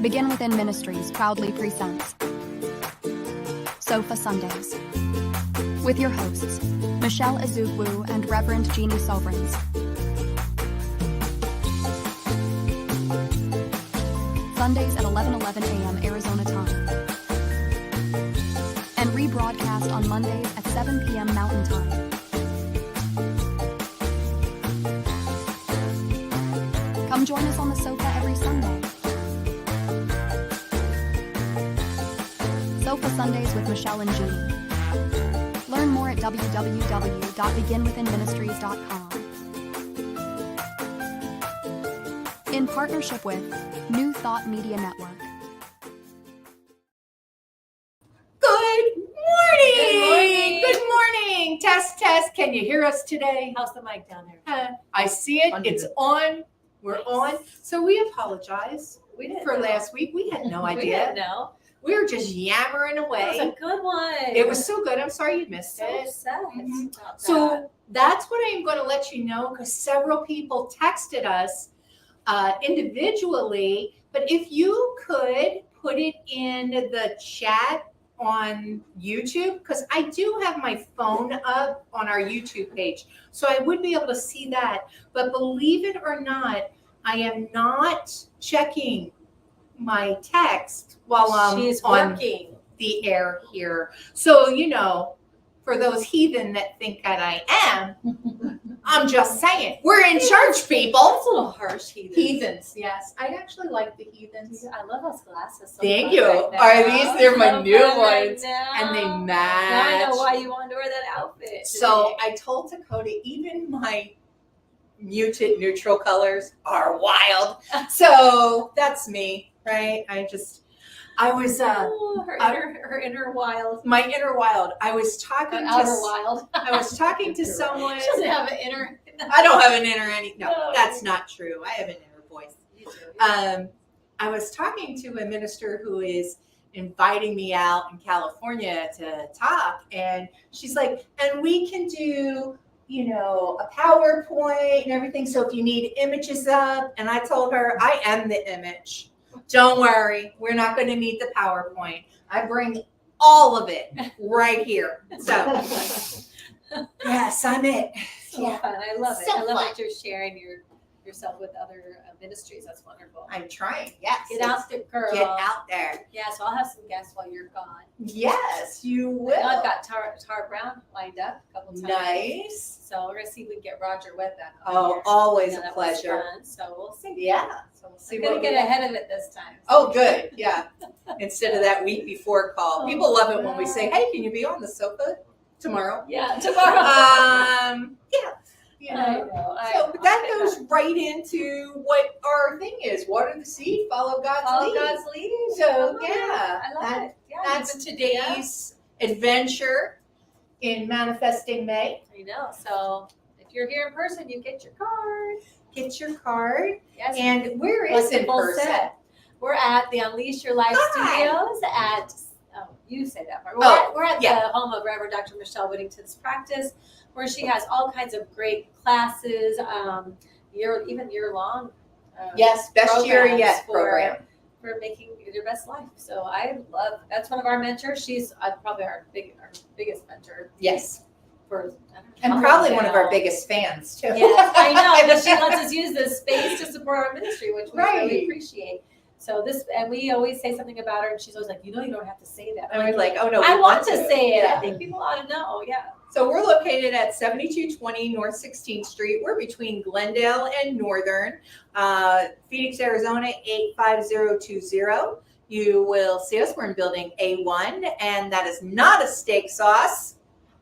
Begin Within Ministries proudly presents Sofa Sundays with your hosts, Michelle Azugwu and Reverend Jeannie Sovereigns. Sundays at 11:11 a.m. Arizona time. And rebroadcast on Mondays at 7 p.m. Mountain Time. Come join us on the sofa every Sunday. Sofa Sundays with Michelle and Jeannie. Learn more at www.beginwithinministries.com. In partnership with New Thought Media Network. Good morning. Good morning. Test, test. Can you hear us today? How's the mic down there? I see it. It's on. We're on. So we apologize We didn't for know. last week. We had no We idea. didn't know. We were just yammering It was away. a good one. It was so good. I'm sorry you missed so it. sad. Mhm. about So that. that's what I'm going to let you know because several people texted us individually. But if you could put it in the chat on YouTube, because I do have my phone up on our YouTube page, so I would be able to see that. But believe it or not, I am not checking my text while I'm she's on working. the air here. So, for those heathen that think that I am, I'm just saying, we're in church, people. That's a little harsh, Heathens, yes. I actually like the heathens. I love those glasses. So Thank fun you. right now. Are these? They're my So new fun right ones. now. And they Now I match. know why you wanted to wear that outfit. So today. I told Dakota, even my muted neutral colors are wild. So that's me, right? I was Ooh, her inner wild. my inner wild. I was talking Her outer to wild. I was talking to someone. She doesn't have an inner. I don't have an inner any. No, No. that's not true. I have an inner voice. You do. I was talking to a minister who is inviting me out in California to talk, and she's like, and we can do, a PowerPoint and everything. So if you need images up, and I told her, I am the image. Don't worry, we're not going to need the PowerPoint. I bring all of it right here. So yes, I'm it. So Yeah. fun. I love it. So I love fun. that you're sharing yourself with other ministries. That's wonderful. I'm trying. Yes. Get out there, girl. Get out there. Yeah, so I'll have some guests while you're gone. Yes, you I know will. I've got Tara Brown lined up a couple times. Nice. So we're gonna see if we can get Roger Webb back on Oh, here. always Yeah, a that was pleasure. fun. So we'll see. Yeah. So we'll See I'm gonna what get we- ahead of it this time. Oh, good. Yeah. Instead of that week before call. Oh, People love it when we say, hey, can you be on the sofa tomorrow? Yeah, tomorrow. Yeah. I know. So but that goes right into what our thing is. Water the seed, follow God's Follow lead. God's lead. So, I love it. yeah, I love that- it. Yeah, That's even- today's adventure in Manifesting May. I know. So if you're here in person, you get your card. Get your card. Yes. And where is What's the in full person? set? We're at the Unleash Your Life Hi. Studios at, you say that part. Oh, We're at yeah. the home of Reverend Dr. Michelle Whittington's practice, where she has all kinds of great classes, even year-long. Yes, best year programs yet for- program. For making your best life. So I love, that's one of our mentors. She's probably our biggest mentor Yes. for, I don't know, And how probably long one of now. our biggest fans, too. Yes, I know, but she lets us use this space to support our ministry, which we Right. really appreciate. So and we always say something about her, and she's always like, you don't have to say that. And we're like, oh, no. I we want to say it. Yeah. I think people ought to know. Yeah. So we're located at 7220 North 16th Street. We're between Glendale and Northern. Phoenix, Arizona, 85020. You will see us. We're in building A1, and that is not a steak sauce.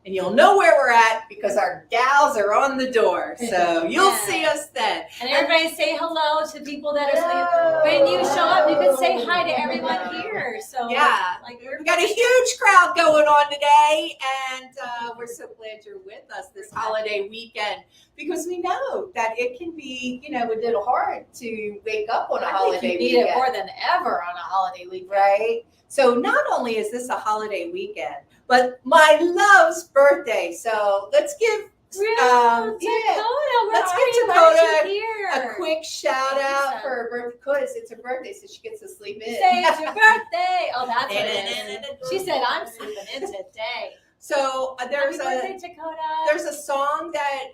And you'll know where we're at because our gals are on the door. So you'll Yeah. see us then. And everybody say hello to people that are Hello. when you show up, you can say hi to everyone here. So Yeah. like We've got a huge crowd going on today, and we're so glad you're with us this holiday weekend because we know that it can be, a little hard to wake up on a I holiday think you need weekend. it more than ever on a holiday weekend. Right? So not only is this a holiday weekend, but my love's birthday. So let's give Dakota, Yeah. where Let's are give you? Why is Dakota she here? A quick shout out Lisa. for her birthday, because it's her birthday, so she gets to sleep in. Say it's your birthday. Oh, that's what it is. She said, I'm sleeping in today. So Happy there's birthday, Dakota. there's a song that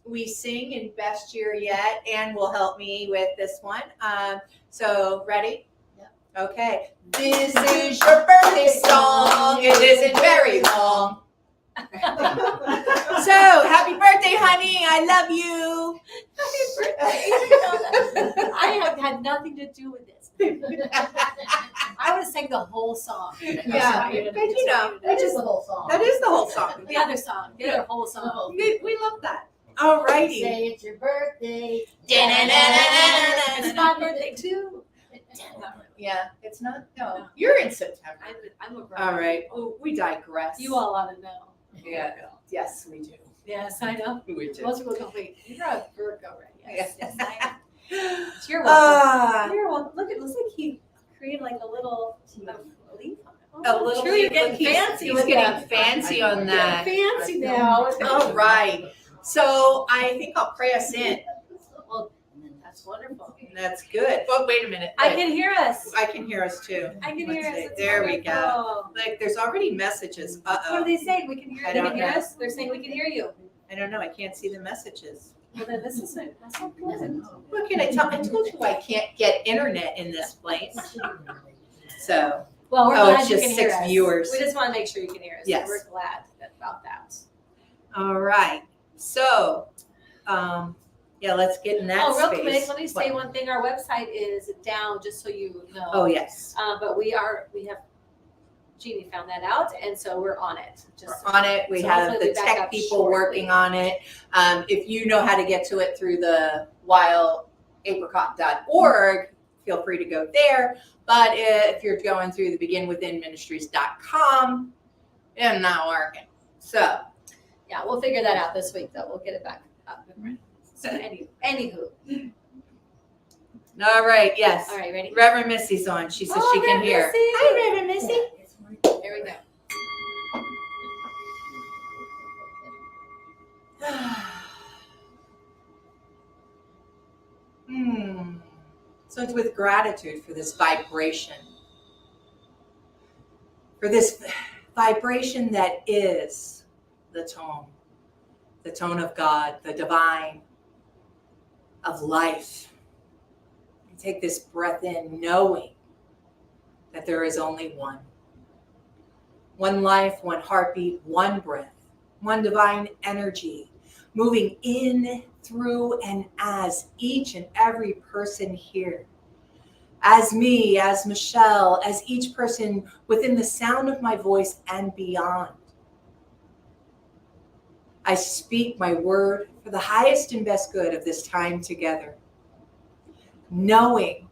we sing in Best Year Yet. Anne will help me with this one. So ready? Yep. Okay. This is your birthday song. It isn't very long. So happy birthday, honey. I love you. Happy birthday. I have had nothing to do with this. I would have sang the whole song. Yeah, but you know, That is the whole song. that is the whole song. The other song. The other whole song. We love that. All righty. Say it's your birthday. It's my birthday too. Yeah, it's not. No, you're in September. I'm a All right. Oh, we digress. You all ought to know. Yeah. Yes, we do. Yes, I know. We do. Most people don't think you're a Virgo, right? Yes, Yes. yes, I am. It's your welcome. Ah, You're welcome. Look, it looks like he created like a little leaf on it. a little. Sure, you're getting fancy He's with getting that. fancy on that. Fancy now. All right. So I think I'll pray us in. Well, that's wonderful. That's good. But wait a minute. I can hear us. I can hear us too. I can Let's hear us. see. It's There we go. wonderful. Like there's already messages. What are they saying? We can hear. I They don't can hear know. us. They're saying we can hear you. I don't know. I can't see the messages. Well, then this is it. That's not good. What can I tell? I told you I can't get internet in this place. So Well, we're Oh, glad it's you just can hear 6 us. viewers. We just want to make sure you can hear us. Yes. We're glad about that. all right. So yeah, let's get in that Oh, real space. quick, let me say What? one thing. Our website is down, just so you know. Oh yes. But we have, Jeannie found that out, and so we're on it. Just We're on it. We So have hopefully the we back tech up people shortly. working on it. If you know how to get to it through the wildapricot.org, feel free to go there. But if you're going through the beginwithinministries.com, it's not working. So yeah, we'll figure that out this week, though. We'll get it back up and running. So anywho, all right, yes. all right, ready? Reverend Missy's on. She says she can hear. Missy. Hi, Reverend Missy. There we go. So it's with gratitude for this vibration. For this vibration that is the tone of God, the divine, of life. You take this breath in knowing that there is only one. One life, one heartbeat, one breath, one divine energy moving in, through, and as each and every person here. As me, as Michelle, as each person within the sound of my voice and beyond. I speak my word for the highest and best good of this time together, knowing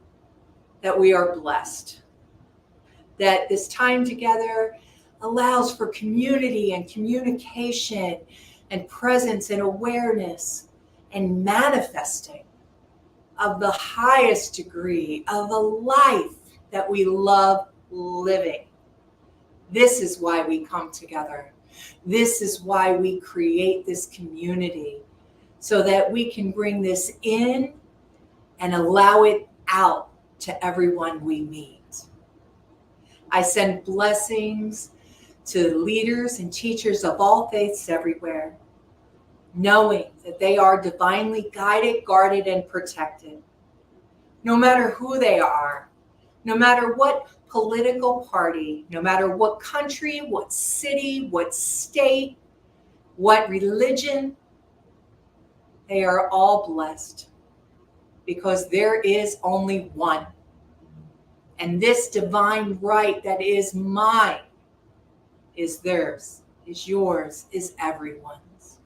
that we are blessed, that this time together allows for community and communication and presence and awareness and manifesting of the highest degree of a life that we love living. This is why we come together. This is why we create this community, so that we can bring this in and allow it out to everyone we meet. I send blessings to leaders and teachers of all faiths everywhere, knowing that they are divinely guided, guarded, and protected. No matter who they are, no matter what political party, no matter what country, what city, what state, what religion, they are all blessed because there is only one. And this divine right that is mine is theirs, is yours, is everyone's.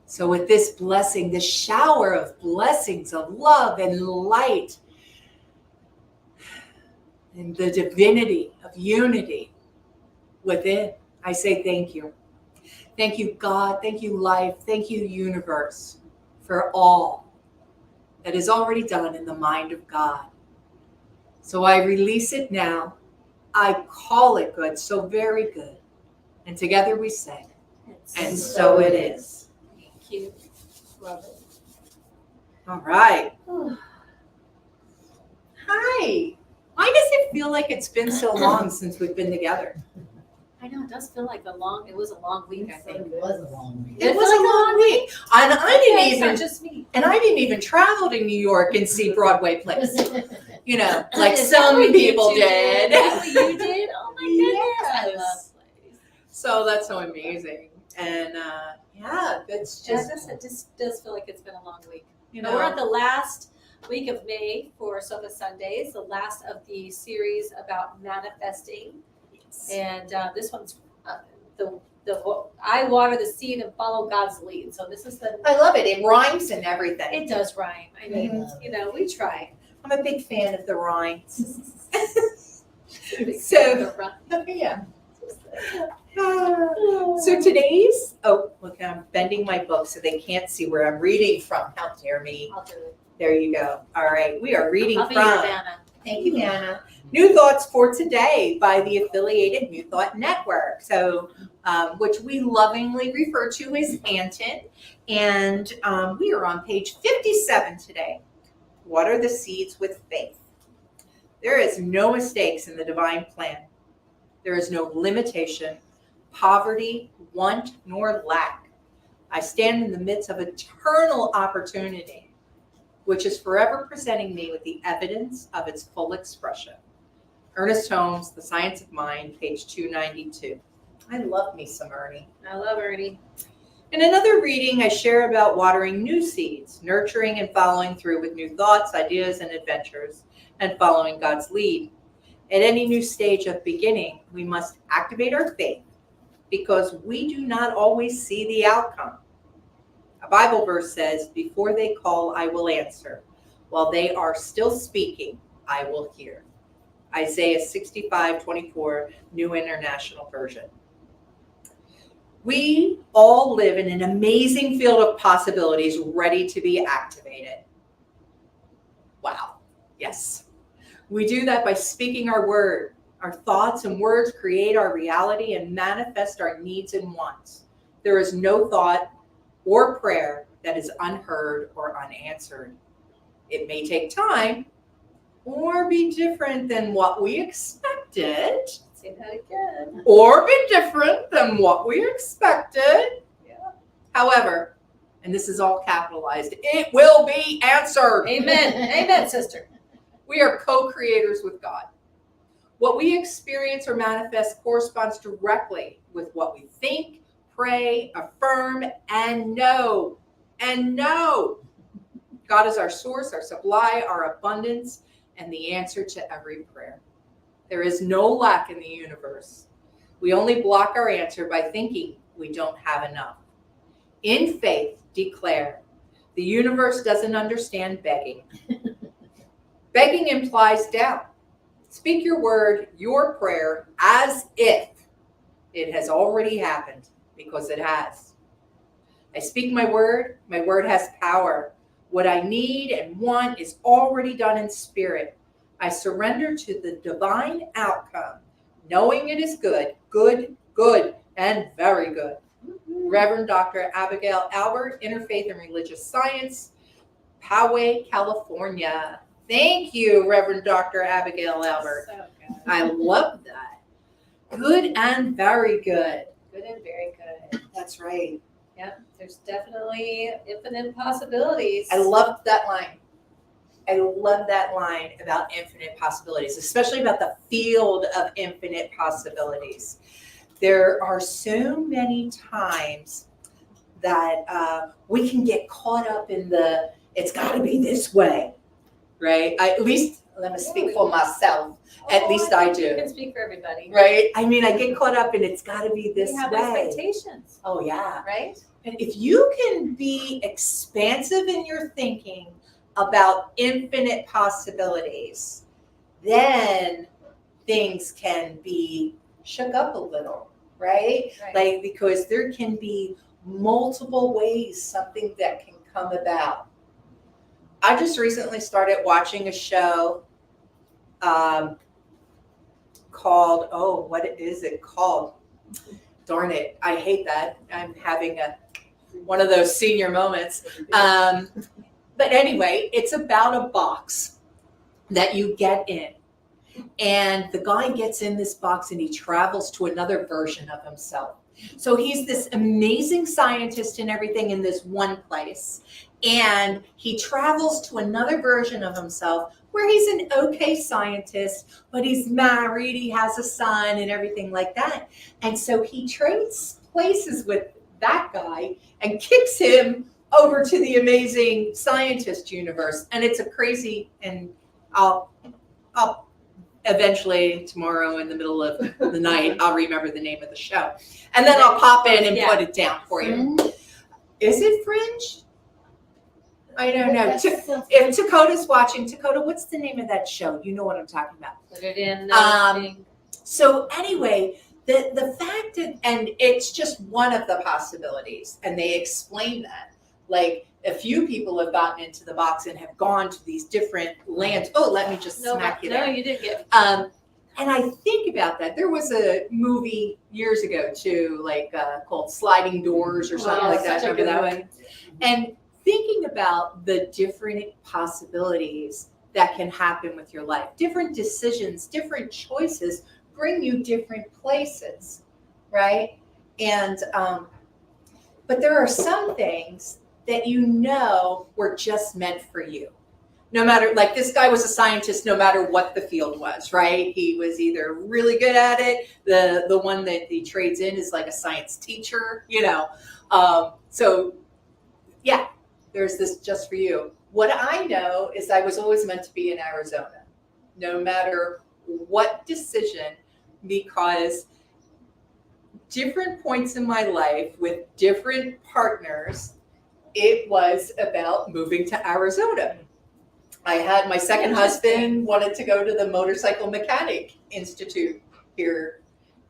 So with this blessing, this shower of blessings of love and light, and the divinity of unity within, I say thank you. Thank you, God. Thank you, life. Thank you, universe, for all that is already done in the mind of God. So I release it now. I call it good, so very good. And together we say, And so it is. Thank you. Love it. All right. Hi. Why does it feel like it's been so long since we've been together? I know, it does feel like it was a long week, I think. It was a long week. It was a long week. And I Okay, didn't it's not even just me. travel to New York and see Broadway plays. You know, like Is so that many what you people did. That's what you did? Oh my goodness. I Yes. love plays. So that's so amazing. And yeah, it's just, It just does feel like it's been a long week. you But we're at know, the last week of May for Sofa Sundays, the last of the series about manifesting. And this one's the I water the seed and follow God's lead. So this is I love it. It rhymes and everything. it does rhyme. I mean, you know, we try. I'm a big fan of the rhymes. So Yeah. So today's, oh, look, I'm bending my book so they can't see where I'm reading from. How dare me. I'll do it. There you go. All right, we are reading I'll be your from, Vanna. thank you, Anna, New Thoughts for Today by the affiliated New Thought Network. So, which we lovingly refer to as Anton. And we are on page 57 today. Water the seeds with faith. There is no mistakes in the divine plan. There is no limitation, poverty, want, nor lack. I stand in the midst of eternal opportunity, which is forever presenting me with the evidence of its full expression. Ernest Holmes, The Science of Mind, page 292. I love me some Ernie. I love Ernie. In another reading, I share about watering new seeds, nurturing and following through with new thoughts, ideas, and adventures, and following God's lead. At any new stage of beginning, we must activate our faith because we do not always see the outcome. A Bible verse says, "Before they call, I will answer. While they are still speaking, I will hear." Isaiah 65:24, New International Version. We all live in an amazing field of possibilities ready to be activated. Wow. Yes. We do that by speaking our word. Our thoughts and words create our reality and manifest our needs and wants. There is no thought or prayer that is unheard or unanswered. It may take time or be different than what we expected, Say that again. or be different than what we expected. Yeah. However, and this is all capitalized, it will be answered. Amen. Amen, sister. We are co-creators with God. What we experience or manifest corresponds directly with what we think, pray, affirm, and know. And know. God is our source, our supply, our abundance, and the answer to every prayer. There is no lack in the universe. We only block our answer by thinking we don't have enough. In faith, declare, the universe doesn't understand begging. Begging implies doubt. Speak your word, your prayer, as if it has already happened, because it has. I speak my word has power. What I need and want is already done in spirit. I surrender to the divine outcome, knowing it is good, good, good, and very good. Reverend Dr. Abigail Albert, Interfaith and Religious Science, Poway, California. Thank you, Reverend Dr. Abigail Albert. So good. I love that. Good and very good. Good and very good. That's right. Yep. There's definitely infinite possibilities. I loved that line. I love that line about infinite possibilities, especially about the field of infinite possibilities. There are so many times that we can get caught up in the, it's got to be this way, right? At least, let me speak for myself. At least I think You do. can speak for everybody. Right? I mean, I get caught up in it's got to be this We have way. expectations, Oh, yeah. right? And if you can be expansive in your thinking about infinite possibilities, then things can be shook up a little, right? Right. Like, because there can be multiple ways something that can come about. I just recently started watching a show called, what is it called? darn it, I hate that. I'm having one of those senior moments. But anyway, it's about a box that you get in. And the guy gets in this box and he travels to another version of himself. So he's this amazing scientist and everything in this one place. And he travels to another version of himself where he's an okay scientist, but he's married, he has a son and everything like that. And so he trades places with that guy and kicks him over to the amazing scientist universe. And it's a crazy, and I'll eventually tomorrow in the middle of the night, I'll remember the name of the show. And then I'll pop in and put it down for you. Is it Fringe? I don't know. If Dakota's watching, Dakota, what's the name of that show? You know what I'm talking about. Put it in. So anyway, the fact that, and it's just one of the possibilities, and they explain that. Like, a few people have gotten into the box and have gone to these different lands. Oh, let me just smack you there. No, you didn't get. And I think about that. There was a movie years ago too, like called Sliding Doors or something like that. Remember that one? And thinking about the different possibilities that can happen with your life, different decisions, different choices bring you different places, right? And but there are some things that you know were just meant for you. No matter, like this guy was a scientist no matter what the field was, right? He was either really good at it. The one that he trades in is like a science teacher, you know. So yeah, there's this just for you. What I know is I was always meant to be in Arizona, no matter what decision, because different points in my life with different partners, it was about moving to Arizona. I had my second husband wanted to go to the Motorcycle Mechanic Institute here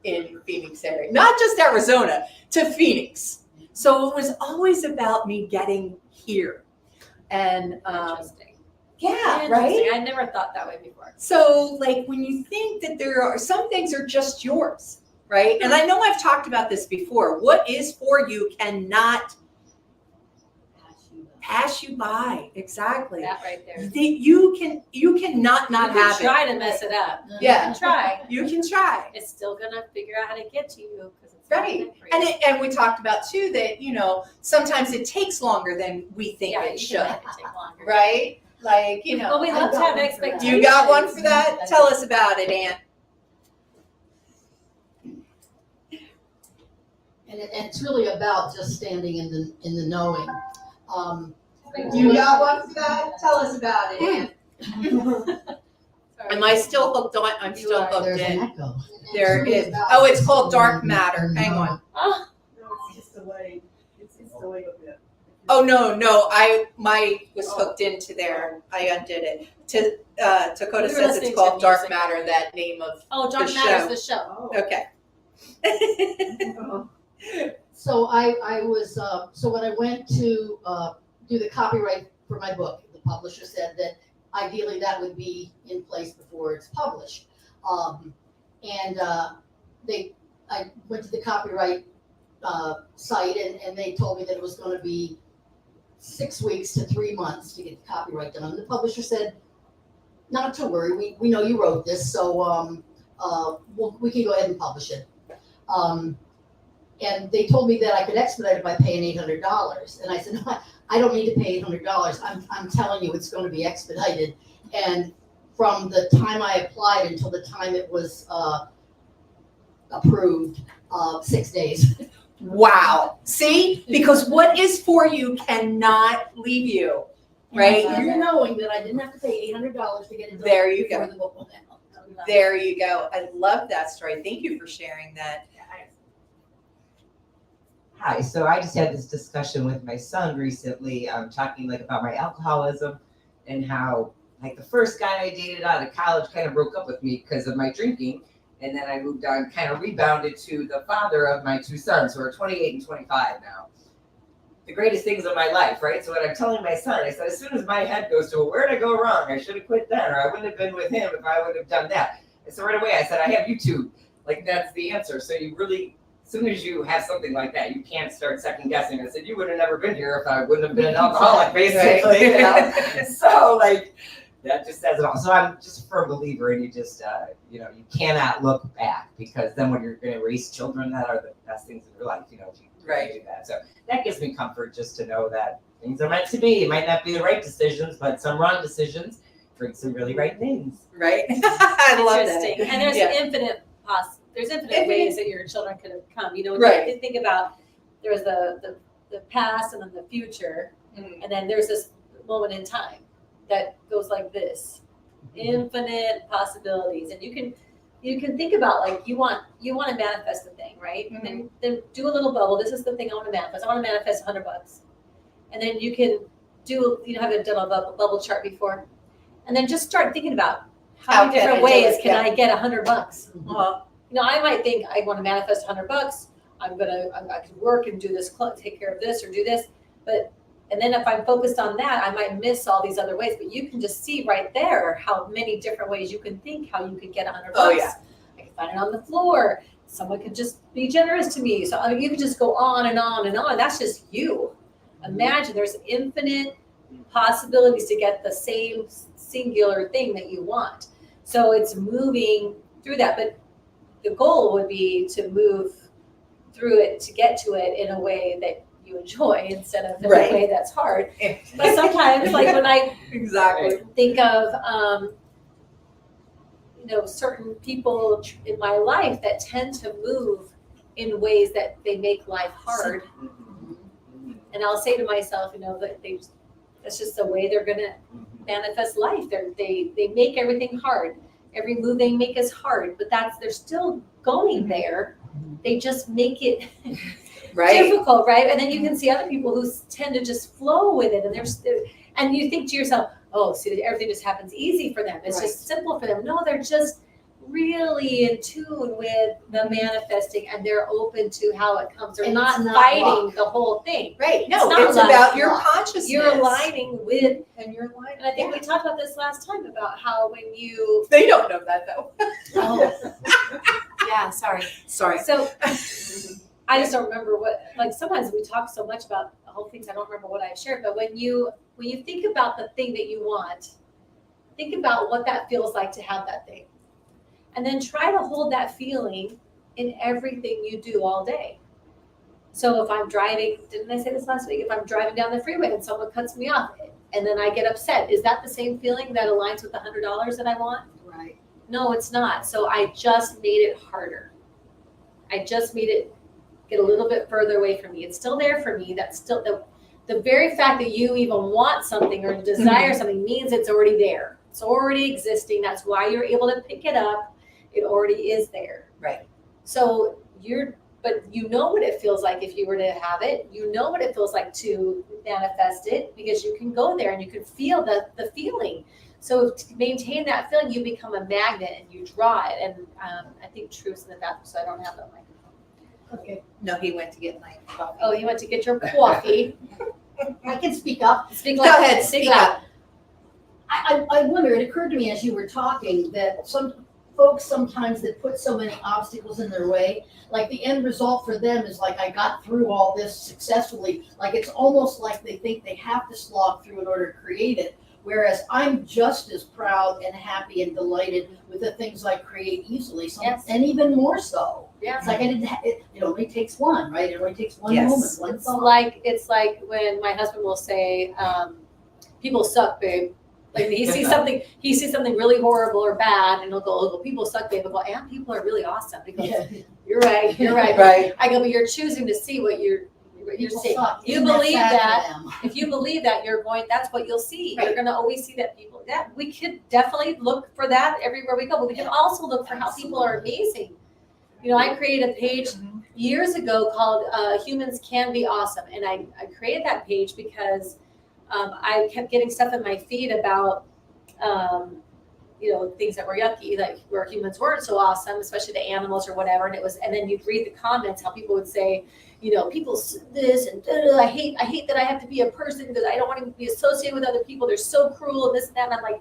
in Phoenix area, not just Arizona, to Phoenix. So it was always about me getting here. And Interesting. yeah, Interesting. right? I never thought that way before. So like when you think that there are some things are just yours, right? And I know I've talked about this before. What is for you cannot pass you by. Exactly. That right there. You cannot not you can have try it. to mess it up. Yeah. You can try. You can try. It's still gonna figure out how to get to you because it's Right. not meant for you. And we talked about too that, you know, sometimes it takes longer than we think yeah, it you should. can make it take longer. Right? Like, you know. Well, we love to have expectations. You got one for that? Tell us about it, Ann. And it's really about just standing in the knowing. You got one for that? Tell us about it, Ann. Sorry. Am I still hooked on? I'm still hooked There's an in. echo. There is. Oh, it's called Dark Matter. Hang on. Oh, No, it's just delayed. It's delayed a bit. Oh no, my was hooked into there. I undid it. Dakota We were says listening it's to called Dark music. Matter. That name of Dark The Matter's the show. okay. So I was so when I went to do the copyright for my book, the publisher said that ideally that would be in place before it's published. I went to the copyright site and they told me that it was going to be 6 weeks to 3 months to get the copyright done. And the publisher said, not to worry, we know you wrote this, so we can go ahead and publish it. And they told me that I could expedite it by paying $800. And I said, no, I don't need to pay $800. I'm telling you, it's going to be expedited. And from the time I applied until the time it was approved, 6 days. Wow. See, because what is for you cannot leave you, right? And you're knowing that I didn't have to pay $800 to get it done. There you before go. the book went out. There you go. I love that story. Thank you for sharing that. Hi, so I just had this discussion with my son recently, talking like about my alcoholism and how like the first guy I dated out of college kind of broke up with me because of my drinking. And then I moved on, kind of rebounded to the father of my two sons who are 28 and 25 now. The greatest things of my life, right? So what I'm telling my son, I said, as soon as my head goes to, well, where did I go wrong? I should have quit then, or I wouldn't have been with him if I would have done that. And so right away I said, I have YouTube. Like that's the answer. So you really soon as you have something like that, you can't start second guessing. I said, you would have never been here if I wouldn't have been an alcoholic, basically. You know? So like, that just says it all. So I'm just a firm believer in you just, you know, you cannot look back, because then when you're going to raise children that are the best things in your life, you know, if you Right. do that. So that gives me comfort just to know that things are meant to be. It might not be the right decisions, but some wrong decisions bring some really right things. Right? I love that. Interesting. And there's Yeah. infinite Infinite. ways that your children could have come. You know, when Right. you think about there's the past and then the future, Mhm. and then there's this moment in time that goes like this. Infinite possibilities. And you can think about, like, you want to manifest a thing, right? Mhm. Then do a little bubble. This is the thing I want to manifest. I want to manifest $100. And then you can do, you know, have done a bubble chart before. And then just start thinking about how How many can different I do ways it? can Yeah. I get $100? Uh-huh. You know, I might think I want to manifest $100. I could work and do this, take care of this or do this. And then if I'm focused on that, I might miss all these other ways. But you can just see right there how many different ways you can think how you could get $100. Oh, yeah. I can find it on the floor. Someone could just be generous to me. So I mean, you can just go on and on and on. That's just you. Imagine there's infinite possibilities to get the same singular thing that you want. So it's moving through that. But the goal would be to move through it, to get to it in a way that you enjoy instead of in Right. a way that's hard. But sometimes, like when I Exactly. think of, you know, certain people in my life that tend to move in ways that they make life hard. And I'll say to myself, you know, that that's just the way they're gonna manifest life. They make everything hard. Every move they make is hard, but they're still going there. They just make it Right. difficult, right? And then you can see other people who tend to just flow with it, and you think to yourself, oh, see, everything just happens easy for them. It's Right. just simple for them. No, they're just really in tune with the manifesting, and they're open to how it comes. They're And not it's not fighting luck. the whole thing. Right. It's No, not it's luck. about your Luck. consciousness. You're aligning with, And you're aligning. and I think we talked about this last time about how when you, They don't know that though. oh, yeah, sorry. Sorry. So I just don't remember like sometimes we talk so much about the whole things, I don't remember what I shared, but when you think about the thing that you want, think about what that feels like to have that thing. And then try to hold that feeling in everything you do all day. So if I'm driving, didn't I say this last week? If I'm driving down the freeway and someone cuts me off and then I get upset, is that the same feeling that aligns with the $100 that I want? Right. No, it's not. So I just made it harder. I just made it get a little bit further away from me. It's still there for me. That's still the very fact that you even want something or desire something means it's already there. It's already existing. That's why you're able to pick it up. It already is there. Right. So but you know what it feels like if you were to have it. You know what it feels like to manifest it because you can go there and you can feel the feeling. So to maintain that feeling, you become a magnet and you draw it. And I think Truth's in the bathroom, so I don't have the microphone. Okay. No, he went to get my coffee. Oh, you went to get your coffee. I can speak up. Speak Go loud. ahead, speak up. I wonder, it occurred to me as you were talking that some folks sometimes that put so many obstacles in their way, like the end result for them is like, I got through all this successfully. Like it's almost like they think they have to slog through in order to create it. Whereas I'm just as proud and happy and delighted with the things I create easily, Yes. and even more so. Yeah. It's like I didn't. It only takes one, right? It only takes one Yes. moment, one thought. It's like when my husband will say, "People suck, babe." Like he sees something really horrible or bad, and he'll go, "Oh, well, people suck, babe." I go, "And people are really awesome." Because Yeah. you're right, you're right. Right. I go, but you're choosing to see what you're People seeing. suck. You Isn't believe sad for that. them? If you believe that, that's what you'll see. You're Right. going to always see that people. That we could definitely look for that everywhere we go, but we can Yeah. also look for how people are amazing. You know, I created a page Mhm. years ago called Humans Can Be Awesome. And I created that page because I kept getting stuff in my feed about, you know, things that were yucky, like where humans weren't so awesome, especially the animals or whatever. And then you'd read the comments, how people would say, you know, people this and I hate that I have to be a person because I don't want to be associated with other people. They're so cruel and this and that. And I'm like,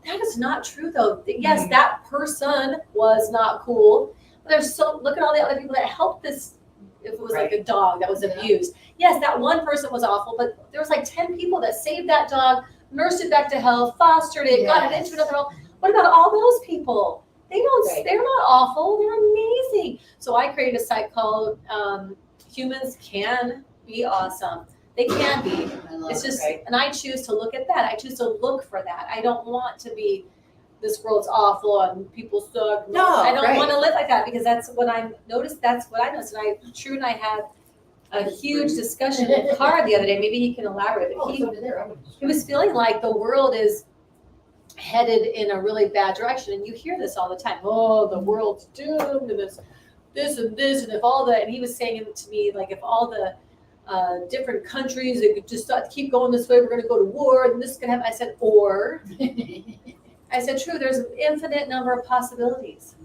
that is not true though. Yes, that person was not cool. Look at all the other people that helped this if it was like a dog that was abused. Yes, that one person was awful, but there was like 10 people that saved that dog, nursed it back to health, fostered it, got it into another home. What about all those people? They don't. They're not awful. They're amazing. So I created a site called Humans Can Be Awesome. They can be. It's just, and I choose to look at that. I choose to look for that. I don't want to be, this world's awful and people suck. No, I don't want to live like that, because that's what I noticed. That's what I noticed. And True and I had a huge discussion with Carr the other day. Maybe he can elaborate. But he was feeling like the world is headed in a really bad direction, and you hear this all the time. Oh, the world's doomed, and this and this, and if all the, and he was saying it to me, like, if all the different countries that could just keep going this way, we're going to go to war, and this is going to happen. I said, True, there's an infinite number of possibilities.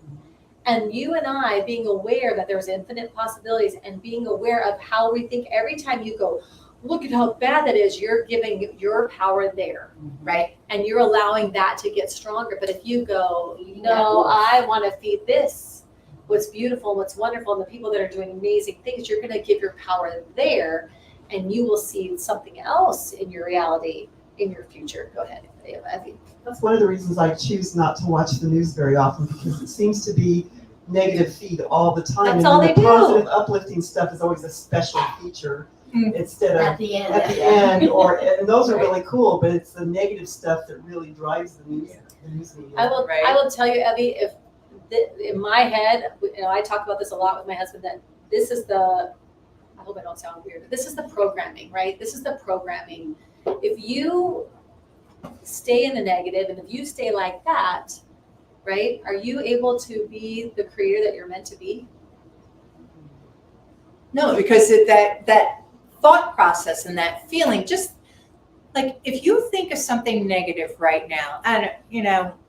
And you and I being aware that there's infinite possibilities and being aware of how we think, every time you go, look at how bad that is, you're giving your power there, right? And you're allowing that to get stronger. But if you go, no, I want to feed this, what's beautiful, what's wonderful, and the people that are doing amazing things, you're going to give your power there, and you will see something else in your reality, in your future. Go ahead, Evie. That's one of the reasons I choose not to watch the news very often, because it seems to be negative feed all the time. That's all they do. Positive, uplifting stuff is always a special feature instead of At the end. And those are really cool, but it's the negative stuff that really drives the news media. I will tell you, Evie, if in my head, I talk about this a lot with my husband, that this is I hope I don't sound weird, but this is the programming, right? This is the programming. If you stay in the negative, and if you stay like that, right, are you able to be the creator that you're meant to be? No, because that thought process and that feeling, just like if you think of something negative right now, and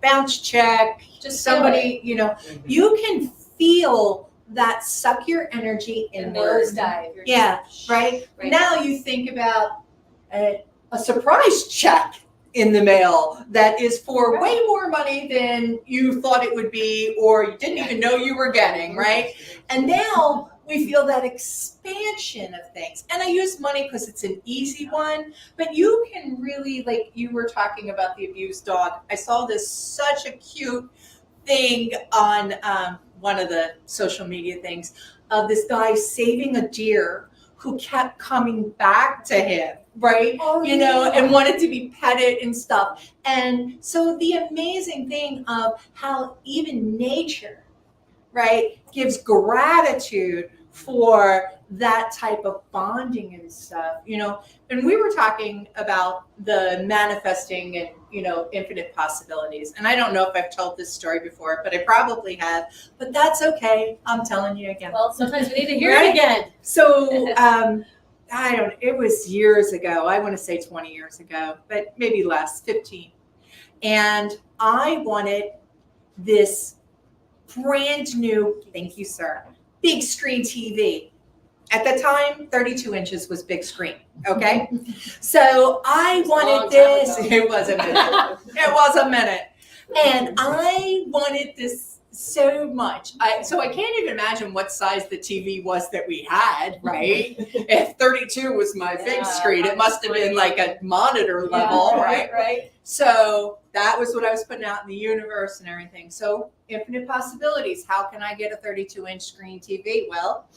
bounce check, just somebody, you can feel that suck your energy inward. Nosedive. Yeah, right? Now you think about a surprise check in the mail that is for way more money than you thought it would be, or you didn't even know you were getting, right? And now we feel that expansion of things. And I use money because it's an easy one, but you can really, like you were talking about the abused dog. I saw such a cute thing on one of the social media things of this guy saving a deer who kept coming back to him, right? And wanted to be petted and stuff. And so the amazing thing of how even nature, right, gives gratitude for that type of bonding and stuff, and we were talking about the manifesting and, infinite possibilities. And I don't know if I've told this story before, but I probably have, but that's okay. I'm telling you again. Well, sometimes we need to hear it again. So, it was years ago. I want to say 20 years ago, but maybe less, 15. And I wanted this brand new, thank you, sir, big screen TV. At the time, 32 inches was big screen, okay? So I wanted this. It was a minute. It was a minute. And I wanted this so much. So I can't even imagine what size the TV was that we had, right? If 32 was my big screen, it must have been like a monitor level, right? Right. So that was what I was putting out in the universe and everything. So infinite possibilities. How can I get a 32-inch screen TV? Well,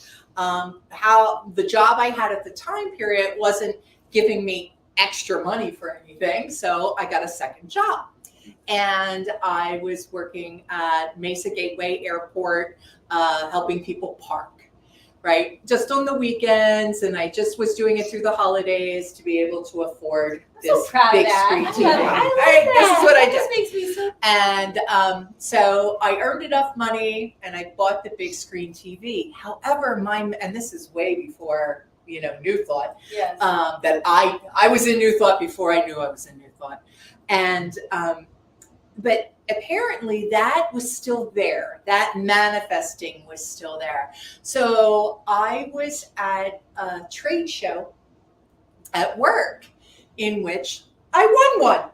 how the job I had at the time period wasn't giving me extra money for anything. So I got a second job. And I was working at Mesa Gateway Airport, helping people park, right? Just on the weekends. And I just was doing it through the holidays to be able to afford this big screen TV. This is what I did. This makes me so. And so I earned enough money and I bought the big screen TV. However, and this is way before, New Thought, Yes. that I was in New Thought before I knew I was in New Thought. And, but apparently that was still there. That manifesting was still there. So I was at a trade show at work in which I won one.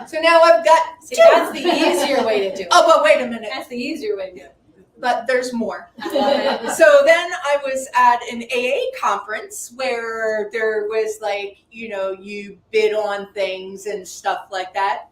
So now I've got See, two. that's the easier way to do it. Oh, but wait a minute. That's the easier way to do it. but there's more. I love it. So then I was at an AA conference where there was like, you bid on things and stuff like that.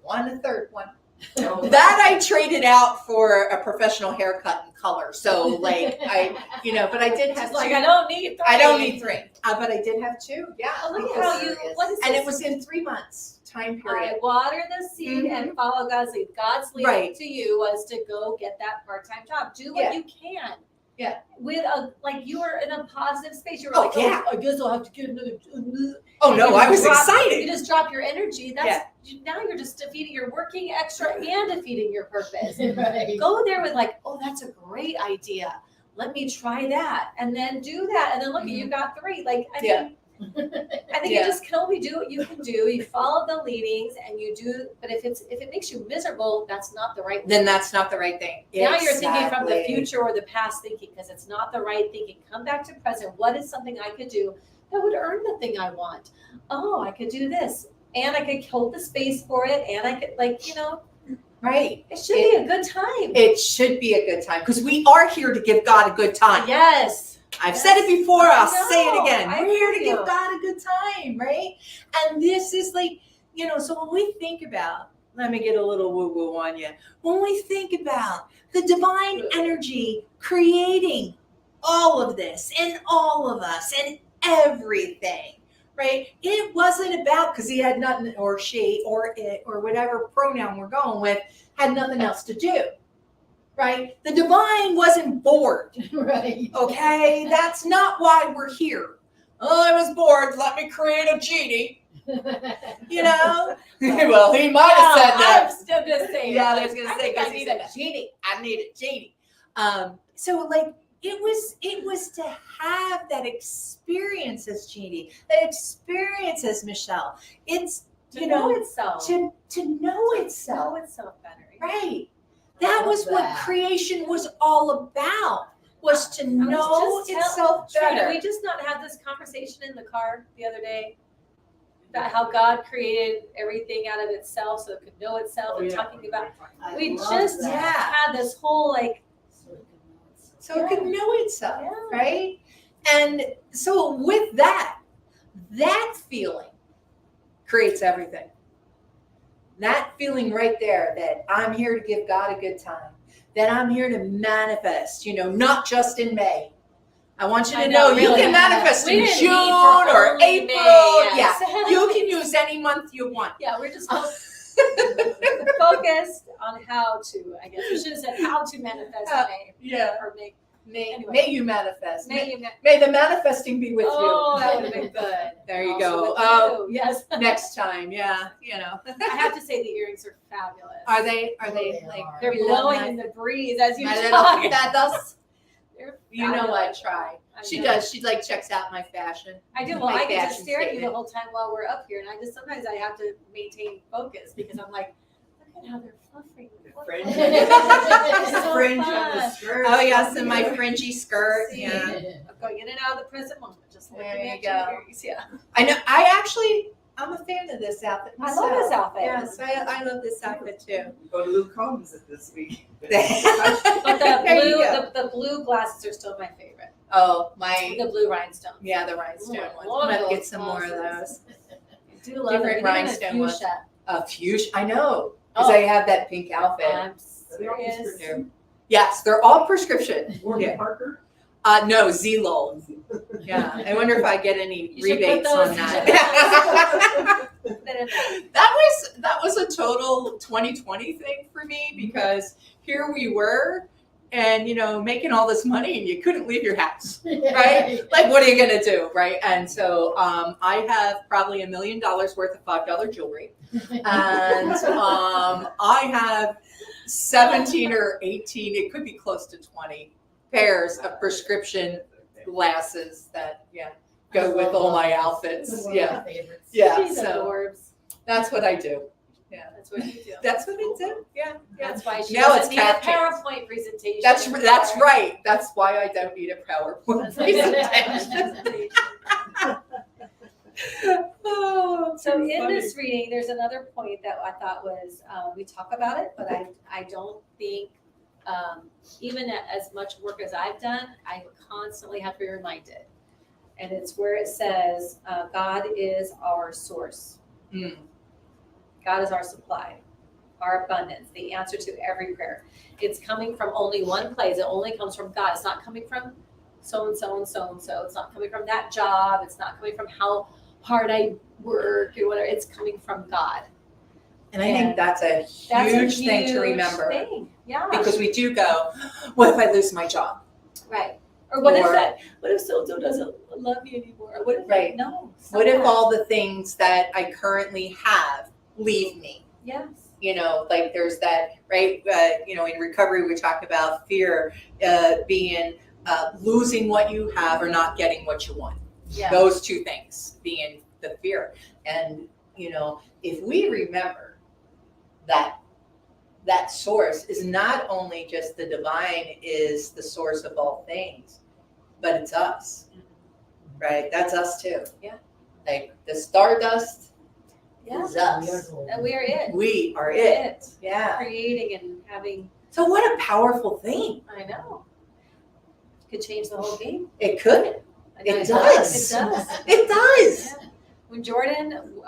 Won a third one. That I traded out for a professional haircut and color. So like but I did have She's like, two. I don't need three. I don't need three, but I did have two. Yeah. Oh, look at because- how you, what is and this? it was in 3 months time I period. water the seed and follow God's lead. God's lead Right. to you was to go get that part-time job. Do what Yeah. you can. Yeah. With you were in a positive space. You were Oh, like, yeah. I guess I'll have to get another. Oh no, You I was drop- You excited. just drop your energy. Now you're just defeating. You're working extra and defeating your purpose. Right. Go there with like, oh, that's a great idea. Let me try that, and then do that, and then look, you got three. Like I Yeah. think. I think Yeah. you just can only do what you can do. You follow the leadings and you do, but if it makes you miserable, that's not the right Then that's not the right thing. now you're thinking from the Exactly. future or the past thinking because it's not the right thinking. Come back to present. What is something I could do that would earn the thing I want? Oh, I could do this. And I could hold the space for it. And I could Right. it should be a good time. It should be a good time because we are here to give God a good time. Yes. I've said it before, I I'll say it know. again. I We're here to agree give with you. God a good time, right? And this is like, so when we think about, let me get a little woo-woo on you. When we think about the divine energy creating all of this and all of us and everything, right? It wasn't about, because he had nothing, or she, or it, or whatever pronoun we're going with, had nothing else to do, right? The divine wasn't bored. Right. Okay, that's not why we're here. Oh, I was bored. Let me create a genie. Well, he might have said that. I'm still just saying. Yeah, I was gonna say I because he need said a that. I need a genie. So like it was to have that experience as Genie, that experience as Michelle. It's to know itself. to know know itself, itself better. right? That love was what that. creation was all about. Was to know just itself Trina, better. we just not have this conversation in the car the other day about how God created everything out of itself so it could know itself and talking about I we love just that. had this whole like So it could know itself, Yeah. right? And so with that feeling creates everything. That feeling right there that I'm here to give God a good time, that I'm here to manifest, not just in May. I want you to I know, know, you really. can manifest We in didn't June mean for or only April. May, Yeah, yes. you can use any month you want. yeah, we're just focused on how to, I guess we should have said how to manifest May Yeah. or make May, Anyway. may you manifest. May May the manifesting be with oh, you. that would have been good. There you Also go. with Oh, you, yes. next time, yeah, I have to say the earrings are fabulous. Are they They like are. They're we love blowing that. in the breeze as you My talk. little feathers. They're You know I fabulous. try. I She know. does. She like checks out my fashion. I do. Well, my I get to fashion stare at you the statement. whole time while we're up here, and I just sometimes I have to maintain focus because I'm like, look at how they're fluffing. fringe. So Fringe on fun. the skirt. Oh yes, in my fringy skirt. See? Yeah. I'm going in and out of the present moment, just looking There you at go. your earrings. Yeah, I know. I'm a fan of this outfit. I love this myself. outfit. Yes, I love this outfit too. Go to Luke Combs this week. But There the you blue, go. the blue glasses are still my favorite. Oh my. The blue rhinestones. Yeah, the rhinestone Oh, ones. love I'm gonna get those some more of glasses. those. I do love Different it. Even in rhinestone ones. fuchsia. Fuchsia. I know. Because Oh. I have that pink outfit. I'm serious. Yes, they're all prescription. Warby Yeah. Parker. No, Zelo. Yeah, I wonder if I get any You should put rebates those- on that. Put that in there. that was a total 2020 thing for me because here we were and making all this money and you couldn't leave your house, right? Like what are you gonna do, right? And so I have probably $1 million worth of $5 jewelry, and I have 17 or 18, it could be close to 20 pairs of prescription glasses that go with all my outfits. Yeah, yeah. She's So adorbs. that's what I do. That's what you do. That's what I do. Yeah, yeah. That's why she Now doesn't it's need a cattails. PowerPoint presentation. That's right. That's why I don't need a PowerPoint presentation. Oh, So too in funny. this reading, there's another point that I thought was, we talk about it, but I don't think Even as much work as I've done, I constantly have to be reminded. And it's where it says, God is our source. Mm. God is our supply, our abundance, the answer to every prayer. It's coming from only one place. It only comes from God. It's not coming from so-and-so and so-and-so. It's not coming from that job. It's not coming from how hard I work or whatever. It's coming from God. And I think that's a huge thing to remember. Thing. Yeah. Because we do go, what if I lose my job? Right. Or what Or- if so-and-so doesn't love me anymore? Or what if Right. no. it's What not if that. all the things that I currently have leave me? Yes. You know, like there's that, right? You know, in recovery, we talk about fear being losing what you have or not getting what you want. Yeah. Those two things being the fear. And, you know, if we remember that that source is not only just the divine is the source of all things, but it's us, right? That's us too. Yeah. Like the stardust Yeah. is us. And we are it. We are We're it. Yeah. Creating and having, So what a powerful thing. I know. Could change the whole game. It could. I know It It does. does. It does. Yeah. When Jordan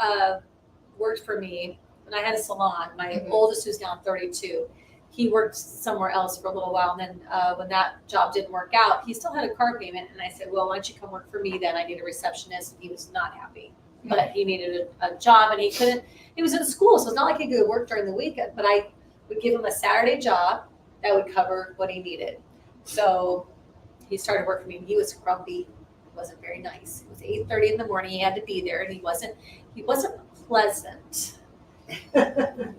worked for me, when I had a salon, my Mhm. oldest, who's now 32, he worked somewhere else for a little while. And then when that job didn't work out, he still had a car payment. And I said, well, why don't you come work for me then? I need a receptionist. And he was not happy. But he needed a job and he couldn't, he was in school. So it's not like he could work during the weekend. But I would give him a Saturday job that would cover what he needed. So he started working for me. And he was grumpy. He wasn't very nice. It was 8:30 in the morning. He had to be there, and he wasn't pleasant. And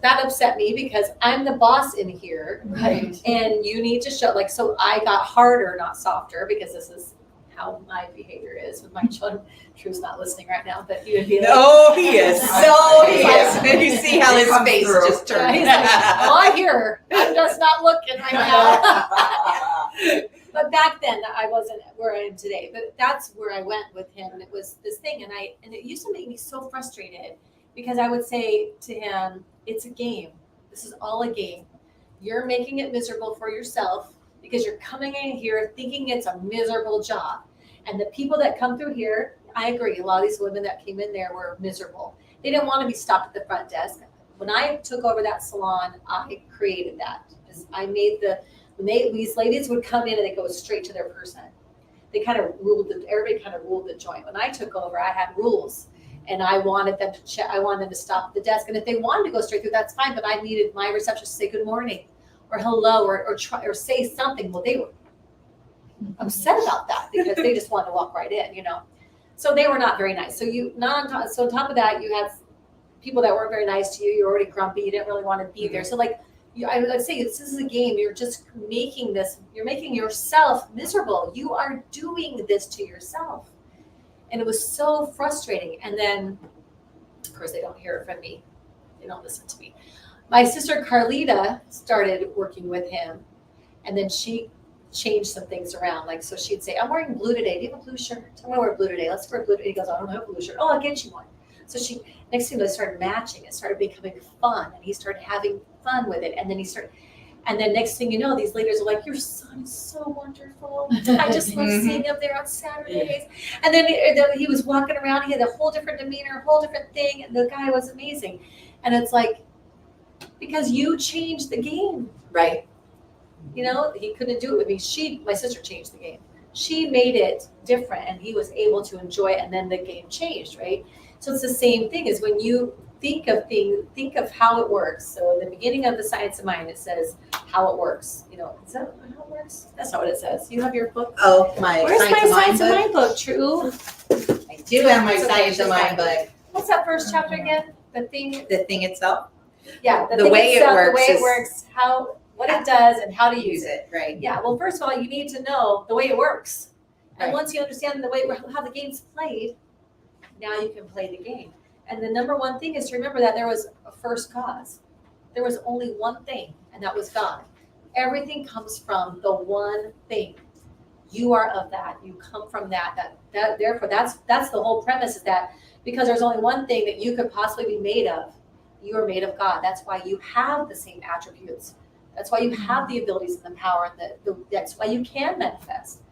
that upset me because I'm the boss in here, Right. and you need to show so I got harder, not softer, because this is how my behavior is with my children. Drew's not listening right now, but he would be like, Oh, he is. So he is. Yeah. You see how his Comes face through. just yeah, turned. he's like, oh, I hear her. I'm just not looking right now. But back then I wasn't where I am today. But that's where I went with him. And it was this thing. And it used to make me so frustrated because I would say to him, it's a game. This is all a game. You're making it miserable for yourself because you're coming in here thinking it's a miserable job. And the people that come through here, I agree, a lot of these women that came in there were miserable. They didn't want to be stopped at the front desk. When I took over that salon, I created that. Because I made these ladies would come in and they go straight to their person. They kind of everybody kind of ruled the joint. When I took over, I had rules. And I wanted them to check, I wanted them to stop at the desk. And if they wanted to go straight through, that's fine. But I needed my receptionist to say good morning or hello or try or say something. Well, they were upset about that because they just wanted to walk right in, So they were not very nice. So on top of that, you had people that weren't very nice to you. You're already grumpy. You didn't really want to be there. So I would say this is a game. You're just you're making yourself miserable. You are doing this to yourself. And it was so frustrating. And then, of course, they don't hear it from me. They don't listen to me. My sister Carlita started working with him. And then she changed some things around. So she'd say, I'm wearing blue today. Do you have a blue shirt? I'm going to wear blue today. Let's wear blue today. He goes, I don't have a blue shirt. Oh, I'll get you one. So next thing they started matching. It started becoming fun. And he started having fun with it. And then next thing you know, these ladies are like, your son is so wonderful. I just love seeing him there on Saturdays. And then he was walking around. He had a whole different demeanor, a whole different thing. And the guy was amazing. And it's because you changed the game. Right. He couldn't do it with me. My sister changed the game. She made it different and he was able to enjoy it. And then the game changed, right? So it's the same thing as when you think of how it works. So in the beginning of the Science of Mind, it says how it works. Is that how it works? That's not what it says. You have your book. Oh, my Where's Science my of Mind Science of book. Mind book, True? I do have my It's okay, Science of she's Mind got book. What's that first chapter again? The thing. The thing itself. Yeah, The way it works The way it is- works. What it does and how to use Use it. it, right? Yeah, well, first of all, you need to know the way it works. And Right. once you understand how the game's played, now you can play the game. And the number one thing is to remember that there was a first cause. There was only one thing, and that was God. Everything comes from the one thing. You are of that. You come from that. Therefore, that's the whole premise is that because there's only one thing that you could possibly be made of, you are made of God. That's why you have the same attributes. That's why you have the abilities and the power, and that's why you can manifest.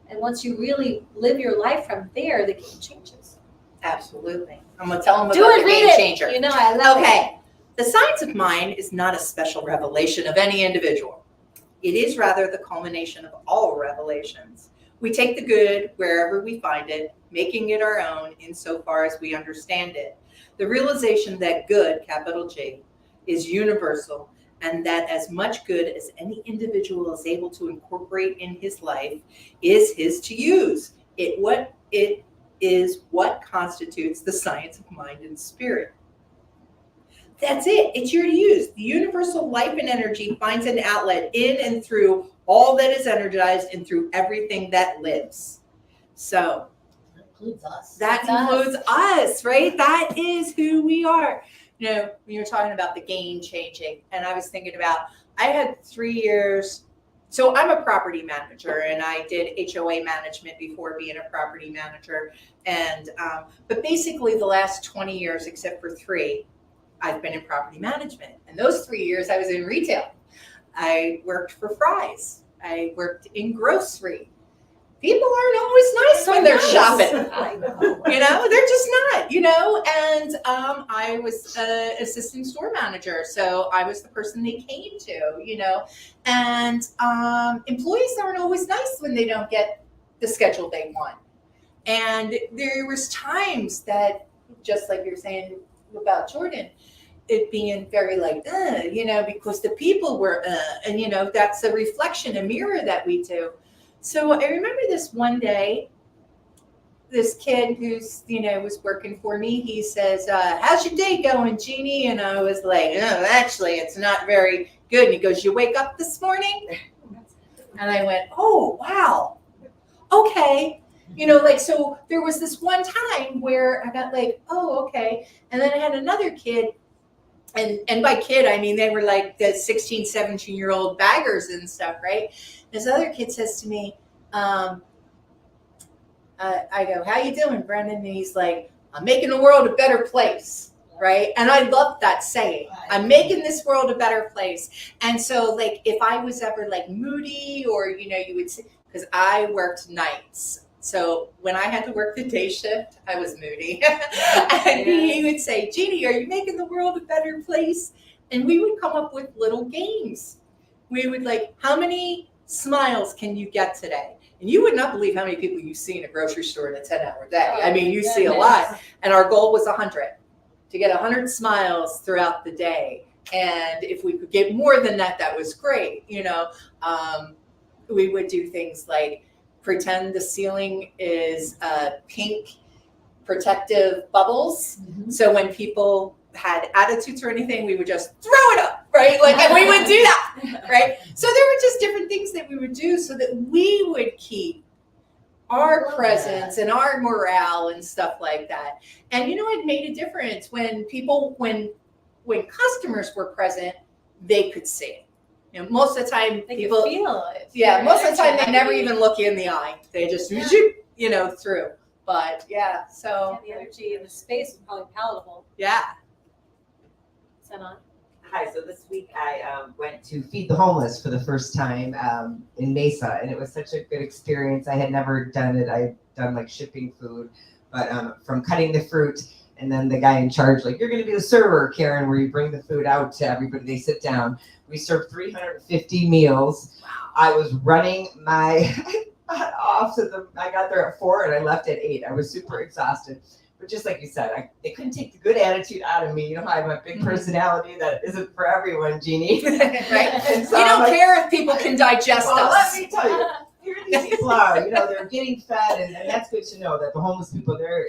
And once you really live your life from there, the game changes. Absolutely. I'm gonna tell them Do about it, the read game it. changer. You know, I love it. Okay. The science of mind is not a special revelation of any individual. It is rather the culmination of all revelations. We take the good wherever we find it, making it our own insofar as we understand it. The realization that good, capital G, is universal, and that as much good as any individual is able to incorporate in his life is his to use. It is what constitutes the science of mind and spirit. That's it. It's your to use. The universal life and energy finds an outlet in and through all that is energized and through everything that lives. So That includes us. that It's us. includes us, right? That is who we are. You know, when you're talking about the game changing, and I was thinking about, I had 3 years. So I'm a property manager, and I did HOA management before being a property manager. And but basically, the last 20 years, except for 3, I've been in property management. And those 3 years, I was in retail. I worked for Fry's. I worked in grocery. People aren't always nice when they're shopping. I know. You know, they're just not, you know, and I was an assistant store manager. So I was the person they came to, you know, and employees aren't always nice when they don't get the schedule they want. And there was times that, just like you're saying about Jordan, it being very like, you know, because the people were, and, you know, that's a reflection, a mirror that we do. So I remember this one day, this kid who's, you know, was working for me, he says, how's your day going, Jeannie? And I was like, oh, actually, it's not very good. And he goes, you wake up this morning? And I went, oh, wow. Okay. You know, like, so there was this one time where I got like, oh, okay. And then I had another kid, and by kid, I mean, they were like the 16, 17-year-old baggers and stuff, right? This other kid says to me, I go, how you doing, Brendan? And he's like, I'm making the world a better place, right? And I love that saying. I'm making this world a better place. And so, like, if I was ever like moody, or, you know, you would say, because I worked nights. So when I had to work the day shift, I was moody. And he would say, Jeannie, are you making the world a better place? And we would come up with little games. We would like, how many smiles can you get today? And you would not believe how many people you see in a grocery store in a 10-hour day. I mean, you see a lot. And our goal was 100, to get 100 smiles throughout the day. And if we could get more than that, that was great. You know, we would do things like pretend the ceiling is pink protective bubbles. Mhm. So when people had attitudes or anything, we would just throw it up, right? Like, and we would do that, right? So there were just different things that we would do so that we would keep our love presence and our morale and stuff like that. And, you know, it made a difference when people, when customers were present, they could see it. You know, most of the time They people, can feel it. yeah, most of the time they Energy. never even look you in the eye. They just, Yeah. you know, through. But yeah, so The energy in the space is probably palatable. yeah. Is that on? Hi, so this week I went to Feed the Homeless for the first time in Mesa, and it was such a good experience. I had never done it. I'd done like shipping food, but from cutting the fruit, and then the guy in charge, like, you're going to be the server, Karen, where you bring the food out to everybody. They sit down. We served 350 meals. Wow. I was running my butt off. I got there at 4 and I left at 8. I was super exhausted. But just like you said, they couldn't take the good attitude out of me. You know, I have a big personality that isn't for everyone, Jeannie. Right. And so We I'm don't like, care if people can digest well, us. let me tell you, here these people are. You know, they're getting fed, and that's good to know that the homeless people, there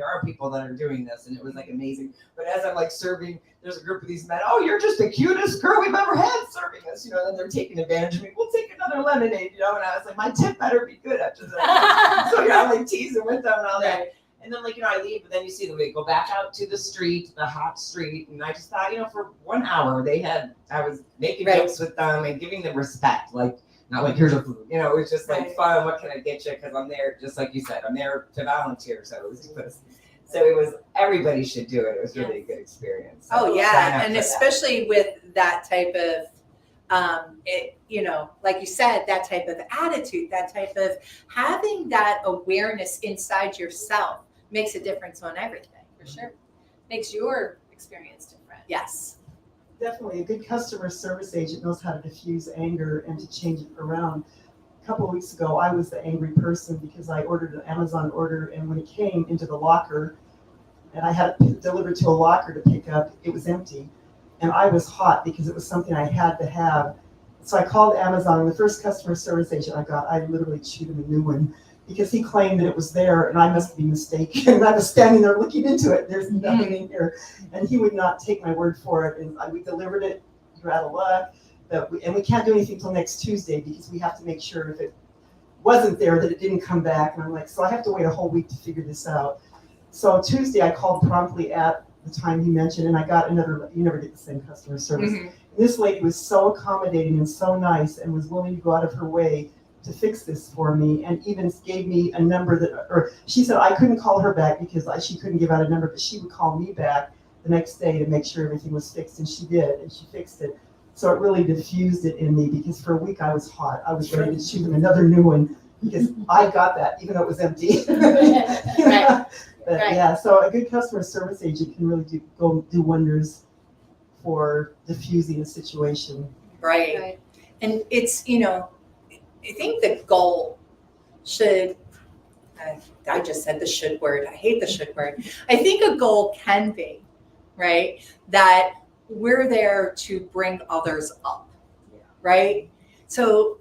are people that are doing this, and it was like amazing. But as I'm like serving, there's a group of these men. Oh, you're just the cutest girl we've ever had serving us. You know, then they're taking advantage of me. We'll take another lemonade. You know, and I was like, my tip better be good after that. So yeah, I'm like teasing with them and all that. And then, like, you know, I leave, but then you see them, they go back out to the street, the hot street. And I just thought, you know, for 1 hour, I was making Right. jokes with them and giving them respect. Like, not like, here's a food. You know, it was just like Right. fun. What can I get you? Because I'm there, just like you said, I'm there to volunteer. So it was, everybody should do it. It was really a good experience. So Oh sign yeah, up and for that. especially with that type of Like you said, that type of attitude, that type of having that awareness inside yourself makes a difference on everything. For sure. Makes your experience different. Yes. Definitely, a good customer service agent knows how to diffuse anger and to change it around. A couple of weeks ago, I was the angry person because I ordered an Amazon order, and when it came into the locker, and I had it delivered to a locker to pick up, it was empty. And I was hot because it was something I had to have. So I called Amazon, and the first customer service agent I got, I literally chewed him a new one because he claimed that it was there and I must be mistaken. And I was standing there looking into it. There's nothing in here. And he would not take my word for it. And we delivered it. You're out of luck. And we can't do anything till next Tuesday because we have to make sure if it wasn't there that it didn't come back. And I'm like, so I have to wait a whole week to figure this out. So Tuesday I called promptly at the time he mentioned, and I got another, you never get the same customer service. Mhm. This lady was so accommodating and so nice and was willing to go out of her way to fix this for me, and even gave me a number or she said I couldn't call her back because she couldn't give out a number, but she would call me back the next day to make sure everything was fixed, and she did, and she fixed it. So it really diffused it in me because for a week I was hot. I was ready to shoot him another new one because I got that even though it was empty. Right. But Right. yeah, so a good customer service agent can really do wonders for diffusing a situation. Right. Right. And it's, I think the goal should, I just said the should word. I hate the should word. I think a goal can be, right, that we're there to bring others up, right? So,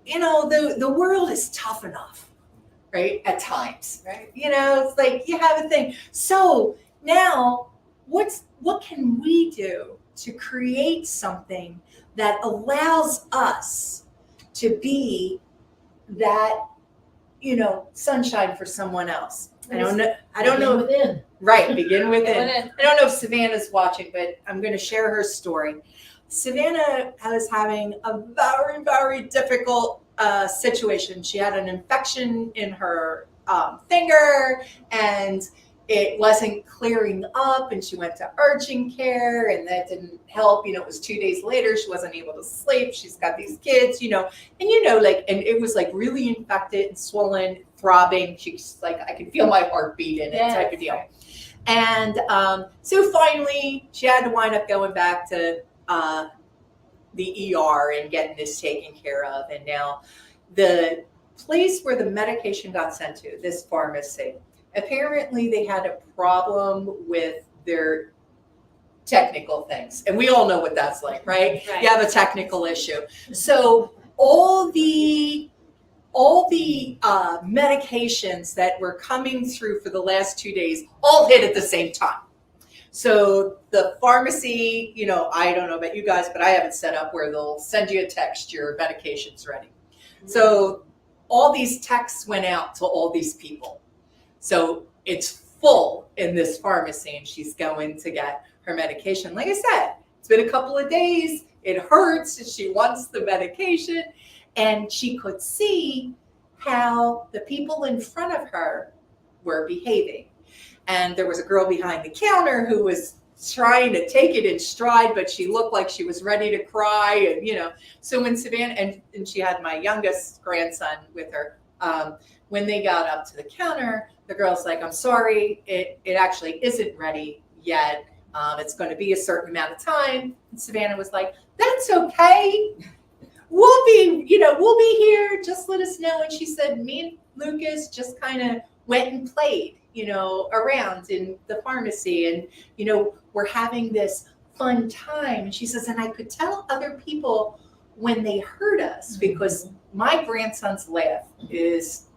the world is tough enough, right, at times, Right. it's like you have a thing. So now what can we do to create something that allows us to be that, sunshine for someone else? I don't know. Within. Right, begin with Going it. in. I don't know if Savannah's watching, but I'm going to share her story. Savannah was having a very, very difficult situation. She had an infection in her finger, and it wasn't clearing up, and she went to urgent care, and that didn't help. It was 2 days later. She wasn't able to sleep. She's got these kids, and it was like really infected and swollen, throbbing. She's like, I could feel my heartbeat in it, type of deal. And so finally, she had to wind up going back to the ER and getting this taken care of. And now the place where the medication got sent to, this pharmacy, apparently they had a problem with their technical things. And we all know what that's like, right? Right. You have a technical issue. So all the medications that were coming through for the last 2 days all hit at the same time. So the pharmacy, I don't know about you guys, but I have it set up where they'll send you a text, your medication's ready. So all these texts went out to all these people. So it's full in this pharmacy, and she's going to get her medication. Like I said, it's been a couple of days. It hurts. She wants the medication. And she could see how the people in front of her were behaving. And there was a girl behind the counter who was trying to take it in stride, but she looked like she was ready to cry. And, so when Savannah, and she had my youngest grandson with her, when they got up to the counter, the girl's like, I'm sorry, it actually isn't ready yet. It's going to be a certain amount of time. And Savannah was like, that's okay. We'll be here. Just let us know. And she said, me and Lucas just kind of went and played, around in the pharmacy. And, we're having this fun time. And she says, and I could tell other people when they heard us, because my grandson's laugh is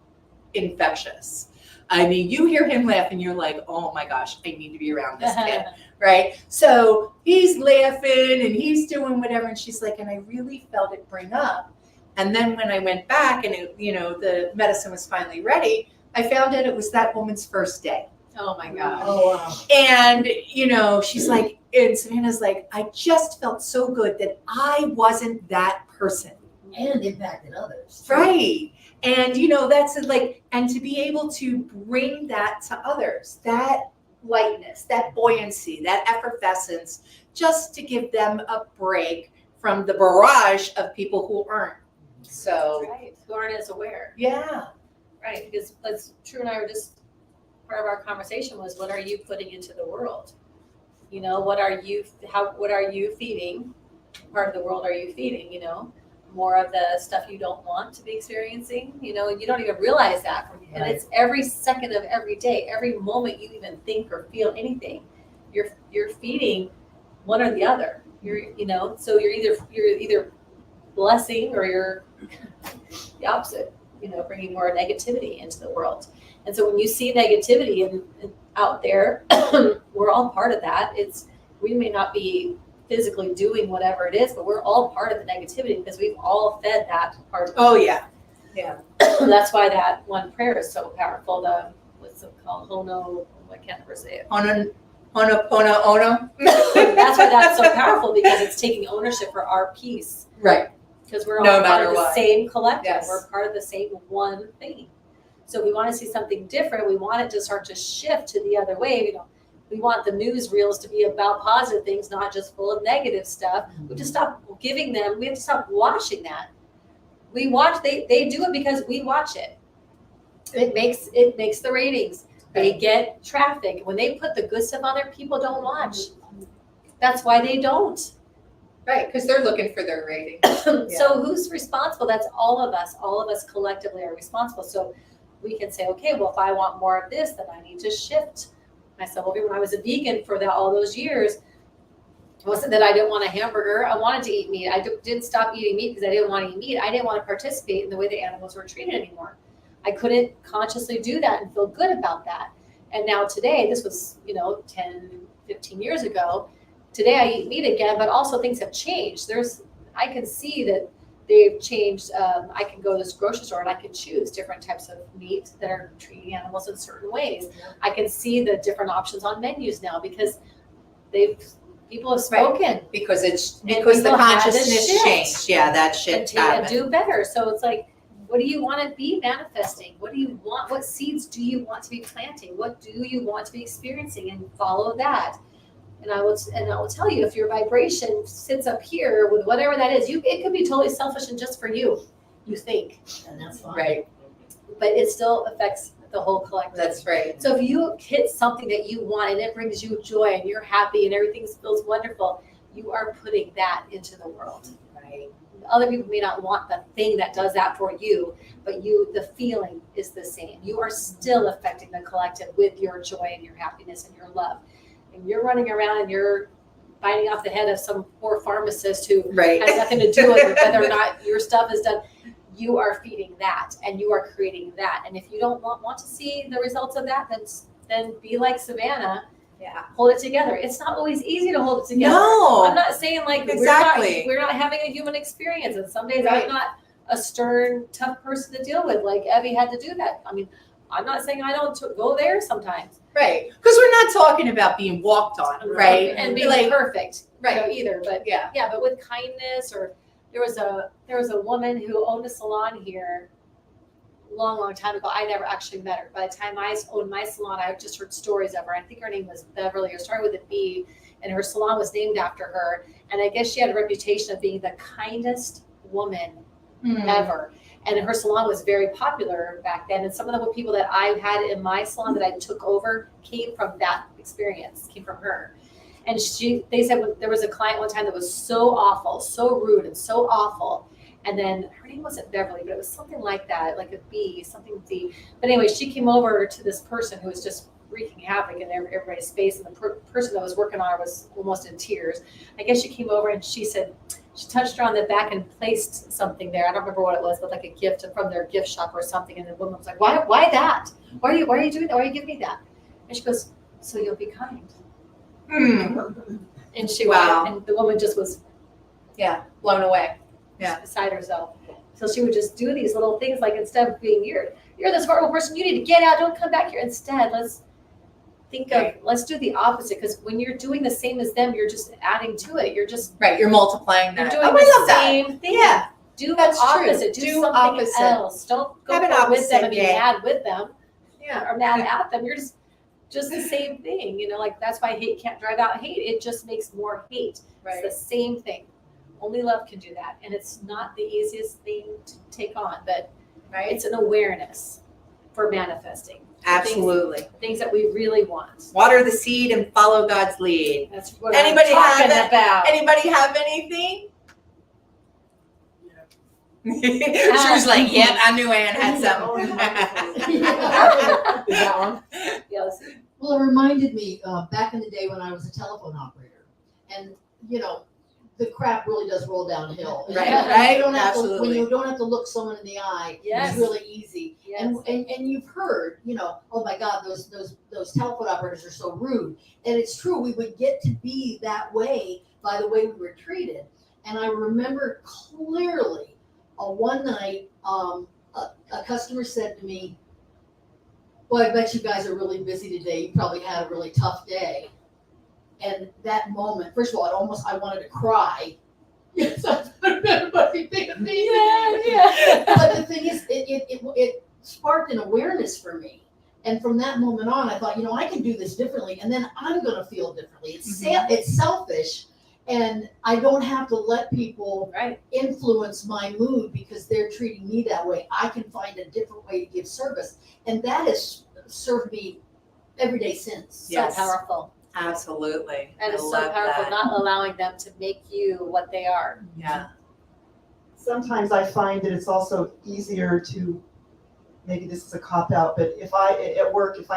infectious. I mean, you hear him laugh and you're like, oh my gosh, I need to be around this kid, right? So he's laughing and he's doing whatever. And she's like, and I really felt it bring up. And then when I went back and the medicine was finally ready, I found out it was that woman's first day. Oh my God. Oh, wow. And, she's like, and Savannah's like, I just felt so good that I wasn't that person. And impacted others. Right. And, that's like, and to be able to bring that to others, that lightness, that buoyancy, that effervescence, just to give them a break from the barrage of people who aren't. So, Right, who aren't as aware, yeah. right? Because that's True and I were just, part of our conversation was, what are you putting into the world? You know, what are you feeding? Part of the world are you feeding, you know? More of the stuff you don't want to be experiencing, you know, and you don't even realize that and it's every second of every day, every moment you even think or feel anything, you're feeding one or the other. You know, so you're either blessing or you're the opposite, you know, bringing more negativity into the world. And so when you see negativity and out there, we're all part of that. We may not be physically doing whatever it is, but we're all part of the negativity because we've all fed that part of Oh, yeah. That's why that one prayer is so powerful. What's it called? Hono, I can't ever say it. Ono. That's why that's so powerful, because it's taking ownership for our peace. Right. Because we're all No part matter of the what. same collective. Yes. We're part of the same one thing. So if we want to see something different, we want it to start to shift to the other way. We want the newsreels to be about positive things, not just full of negative stuff. We have to stop giving them. We have to stop watching that. We watch. They do it because we watch it. It makes the ratings. They get traffic. When they put the good stuff on there, people don't watch. That's why they don't. Right, because they're looking for their rating. So who's responsible? That's all of us. All of us collectively are responsible. So we can say, okay, well, if I want more of this, then I need to shift myself. When I was a vegan for all those years, it wasn't that I didn't want a hamburger. I wanted to eat meat. I didn't stop eating meat because I didn't want to eat meat. I didn't want to participate in the way the animals were treated anymore. I couldn't consciously do that and feel good about that. And now today, this was, 10, 15 years ago, today I eat meat again, but also things have changed. I can see that they've changed. I can go to this grocery store and I can choose different types of meat that are treating animals in certain ways. I can see the different options on menus now because people have spoken. Because the people had to consciousness shift changed. Yeah, that and shit to happened. do better. So it's like, what do you want to be manifesting? What do you want? What seeds do you want to be planting? What do you want to be experiencing? And follow that. And I will tell you, if your vibration sits up here with whatever that is, it could be totally selfish and just for you. You think, And that's fine. Right, but it still affects the whole collective. that's right. So if you hit something that you want and it brings you joy and you're happy and everything feels wonderful, you are putting that into the world. Right. Other people may not want the thing that does that for you, but the feeling is the same. You are still affecting the collective with your joy and your happiness and your love. And you're running around and you're biting off the head of some poor pharmacist who Right. has nothing to do with whether or not your stuff is done. You are feeding that and you are creating that. And if you don't want to see the results of that, then be like Savannah. Yeah. Hold it together. It's not always easy to hold it together. No. I'm not saying like Exactly. we're not having a human experience, and some days Right. I'm not a stern, tough person to deal with. Like Evie had to do that. I mean, I'm not saying I don't go there sometimes, Right. Because we're not talking about being walked on, right? And Be being like, perfect, Right. either. But yeah. but with kindness, or there was a woman who owned a salon here long time ago. I never actually met her. By the time I owned my salon, I just heard stories of her. I think her name was Beverly, or started with a B, and her salon was named after her. And I guess she had a reputation of being the kindest woman ever. And her salon was very popular back then. And some of the people that I had in my salon that I took over came from that experience, came from her. And they said there was a client one time that was so awful, so rude and so awful. And then her name wasn't Beverly, but it was something like that, like a B, something D. But anyway, she came over to this person who was just wreaking havoc in everybody's face. And the person that was working on her was almost in tears. I guess she came over and she said, she touched her on the back and placed something there. I don't remember what it was, but like a gift from their gift shop or something. And the woman was like, why that? Why are you doing that? Why are you giving me that? And she goes, so you'll be kind. And she Wow. went, and the woman just was Yeah. Blown away. Yeah. beside herself. So she would just do these little things, like instead of being, you're this horrible person, you need to get out, don't come back here. Instead, let's do the opposite, because when you're doing the same as them, you're just adding to it. You're just Right. You're multiplying you're that. doing I love the that. same thing. Yeah. Do That's the true. opposite. Do Do something opposite. else. Don't go Have an with them opposite and be day. mad with them Yeah. or mad at them. You're just the same thing. Like that's why hate can't drive out hate. It just makes more hate. Right. It's the same thing Only love can do that. And it's not the easiest thing to take on, but Right? it's an awareness for manifesting. Absolutely. Things that we really want. Water the seed and follow God's lead. That's what Anybody I'm talking have it? about. Anybody have anything? Drew's like, yep, I knew Ann had something. Is that one? Yeah, let's see. Well, it reminded me back in the day when I was a telephone operator, and the crap really does roll downhill. Right, You right, don't have to, when absolutely. you don't have to look someone in the eye, Yes. it's really easy. Yes. And you've heard, oh my God, those telephone operators are so rude. And it's true, we would get to be that way by the way we were treated. And I remember clearly one night, a customer said to me, "Boy, I bet you guys are really busy today. You probably had a really tough day." And that moment, first of all, I wanted to cry. Yes, I thought everybody think of me. Yeah. But the thing is, it sparked an awareness for me. And from that moment on, I thought, I can do this differently, and then I'm going to feel differently. It's selfish, and I don't have to let people Right. influence my mood because they're treating me that way. I can find a different way to give service, and that has served me every day since. Yes. So powerful. Absolutely. That I is so love powerful, that. not allowing them to make you what they are. Yeah. Sometimes I find that it's also easier to, maybe this is a cop-out, but if I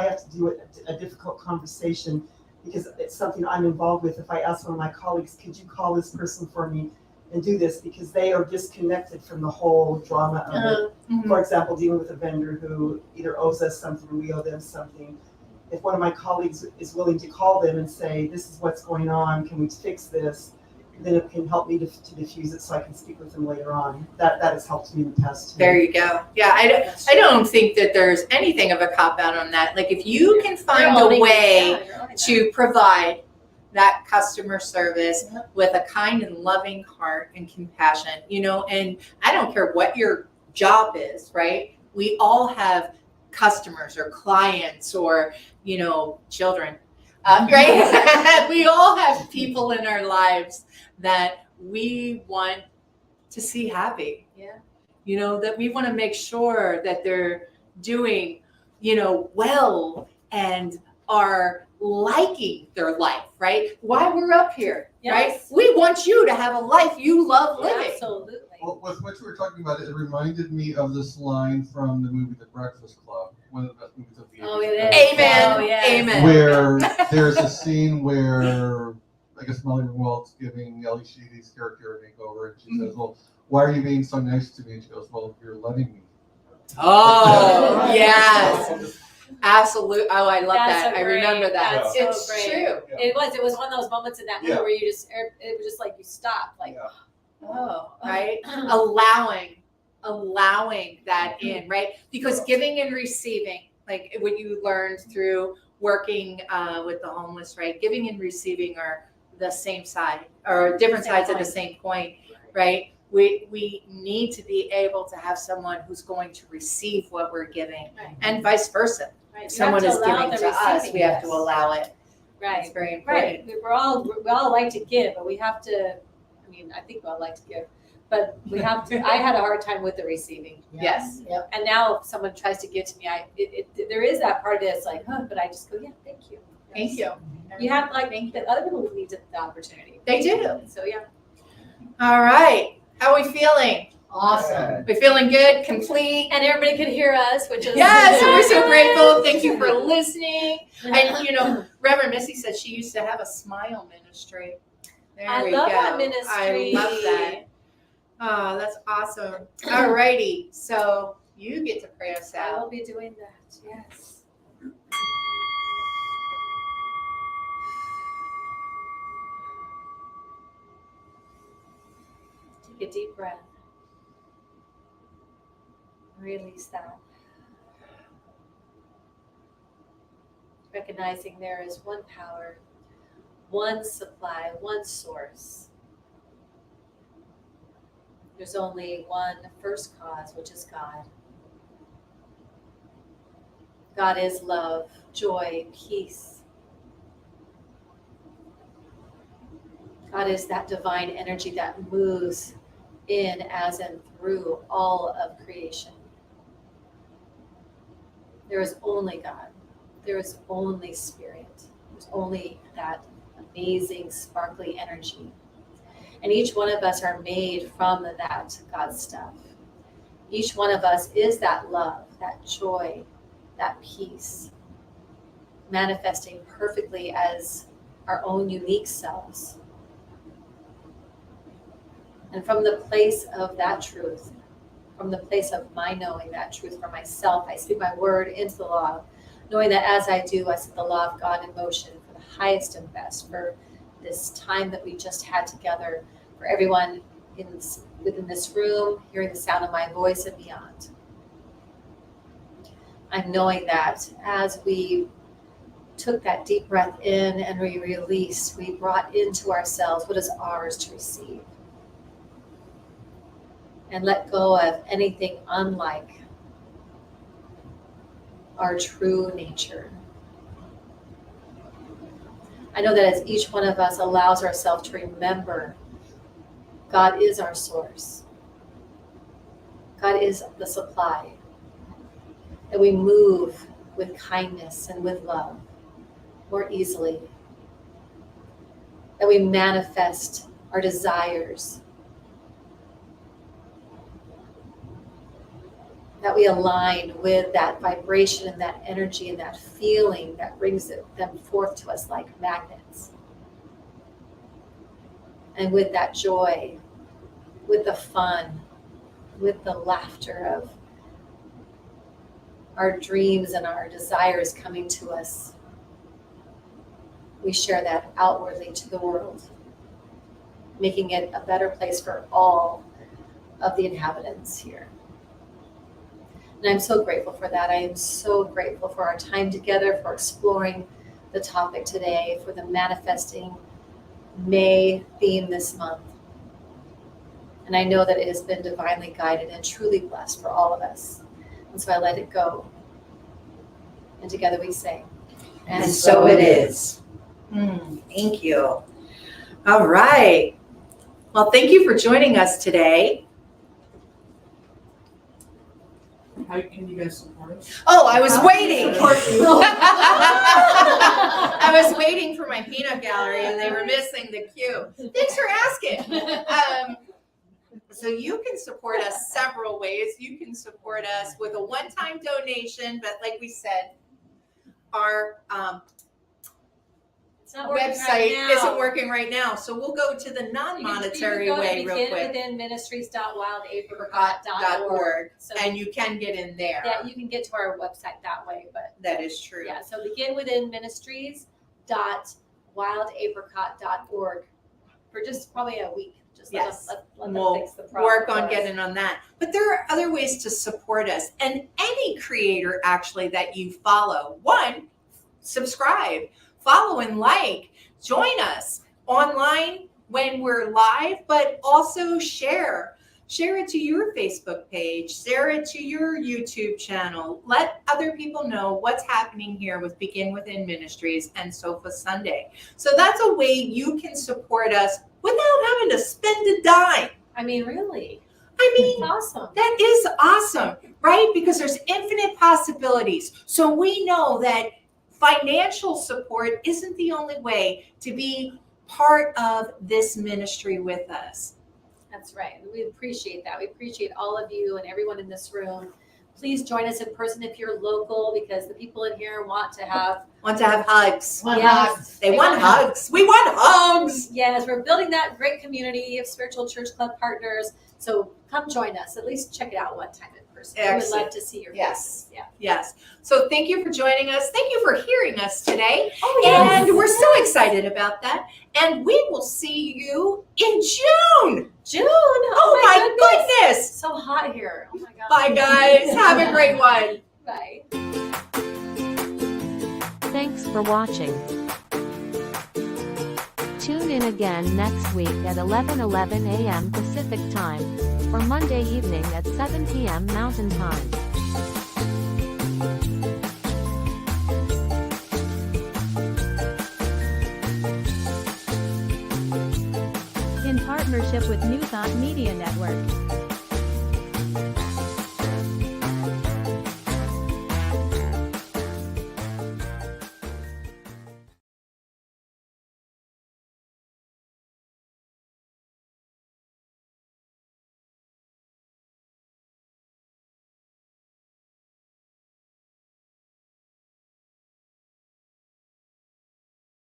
have to do a difficult conversation, because it's something I'm involved with, if I ask one of my colleagues, could you call this person for me and do this, because they are disconnected from the whole drama of it. Mhm. For example, dealing with a vendor who either owes us something or we owe them something. If one of my colleagues is willing to call them and say, this is what's going on, can we fix this? Then it can help me to diffuse it so I can speak with them later on. That has helped me in the past too. There you go. Yeah, I don't think that there's anything of a cop out on that. Like if you can find You're owning a it. way Yeah, you're owning that. to provide that customer service Yep. with a kind and loving heart and compassion, and I don't care what your job is, right? We all have customers or clients or, children, right? We all have people in our lives that we want to see happy. Yeah. That we want to make sure that they're doing, well and are liking their life, right? Why we're up here, right? Yes. We want you to have a life you love living. Absolutely. Well, with what you were talking about, it reminded me of this line from the movie The Breakfast Club, one of the best movies of the 80s. Oh, it is. Amen. Oh, yes. Amen. Where there's a scene where I guess Molly Ringwald's giving Ellie Sheedy's character a makeover, and she says, "Well, why are you being so nice to me?" And she goes, "Well, you're letting me." Oh, yes. Absolutely. Oh, I love That's that. so I remember great. that. That's so It's great. true. It was one of those moments in that movie Yeah. where it was just like you stop, like, Yeah. Oh, right. Allowing that in, right? Because giving and receiving, like what you learned through working with the homeless, right? Giving and receiving are the same side or different Same sides of coin. the same coin, right? We need to be able to have someone who's going to receive what we're giving, Right. and vice versa. right. If You have someone to is allow giving the to us, receiving, we have to yes. allow it. It's Right. very important. Right. We all like to give, but we have to. I mean, I think we all like to give, but we have to. I had a hard time with the receiving, Yes. Yep. and now if someone tries to give to me, there is that part of it. It's like, but I just go, yeah, thank you. Thank you. You have that other people need the opportunity. They do. So yeah. All right. How are we feeling? Awesome. We feeling good, complete? And everybody could hear us, which is Yes, we're so grateful. Thank you for listening. And Reverend Missy said she used to have a smile ministry. There I we love go. that ministry. I love that. Oh, that's awesome. All righty. So you get to pray us I will out. be doing that. Yes. Take a deep breath. Release that. Recognizing there is one power, one supply, one source. There's only one first cause, which is God. God is love, joy, peace. God is that divine energy that moves in, as, and through all of creation. There is only God. There is only Spirit. There's only that amazing, sparkly energy. And each one of us are made from that God stuff. Each one of us is that love, that joy, that peace, manifesting perfectly as our own unique selves. And from the place of that truth, from the place of my knowing that truth for myself, I speak my word into the law, knowing that as I do, I set the law of God in motion for the highest and best, for this time that we just had together, for everyone within this room, hearing the sound of my voice and beyond. I'm knowing that as we took that deep breath in and we released, we brought into ourselves what is ours to receive. And let go of anything unlike our true nature. I know that as each one of us allows ourselves to remember God is our source, God is the supply, that we move with kindness and with love more easily, that we manifest our desires, that we align with that vibration and that energy and that feeling that brings them forth to us like magnets. And with that joy, with the fun, with the laughter of our dreams and our desires coming to us, we share that outwardly to the world, making it a better place for all of the inhabitants here. And I'm so grateful for that. I am so grateful for our time together, for exploring the topic today, for the Manifesting May theme this month. And I know that it has been divinely guided and truly blessed for all of us. And so I let it go. And together we say, And so it is. Thank you. All right. Well, thank you for joining us today. How can you guys support us? Oh, I was waiting. Support you. I was waiting for my peanut gallery and they were missing the cue. Thanks for asking. So you can support us several ways. You can support us with a one-time donation, but like we said, our It's not working website right now. isn't working right now. So we'll go to the non-monetary way real quick. beginwithinministries.wildapricot.org. So And you can get in there. yeah, you can get to our website that way, but That is true. yeah, so beginwithinministries.wildapricot.org for just probably a week. Just Yes. let them We'll fix the problem. work on for us. getting on that. But there are other ways to support us. And any creator actually that you follow, one, subscribe, follow and like, join us online when we're live, but also share. Share it to your Facebook page, share it to your YouTube channel. Let other people know what's happening here with Begin Within Ministries and Sofa Sunday. So that's a way you can support us without having to spend a dime. I mean, really, I mean, it's awesome. that is awesome, right? Because there's infinite possibilities. So we know that financial support isn't the only way to be part of this ministry with us. That's right. We appreciate that. We appreciate all of you and everyone in this room. Please join us in person if you're local, because the people in here want to have Want to have hugs. Yes. They want hugs. We want hugs. Yes, we're building that great community of spiritual church club partners. So come join us. At least check it out one time in person. We would Excellent. love to see your Yes. faces. Yeah. Yes. So thank you for joining us. Thank you for hearing us today. Oh, yes. And we're so excited about that. And we will see you in June. June. Oh my goodness. It's so hot here. Oh my God. Bye, guys. Have a great one. Bye. Thanks for watching. Tune in again next week at 11:11 a.m. Pacific Time, or Monday evening at 7 p.m. Mountain Time. in partnership with New Thought Media Network.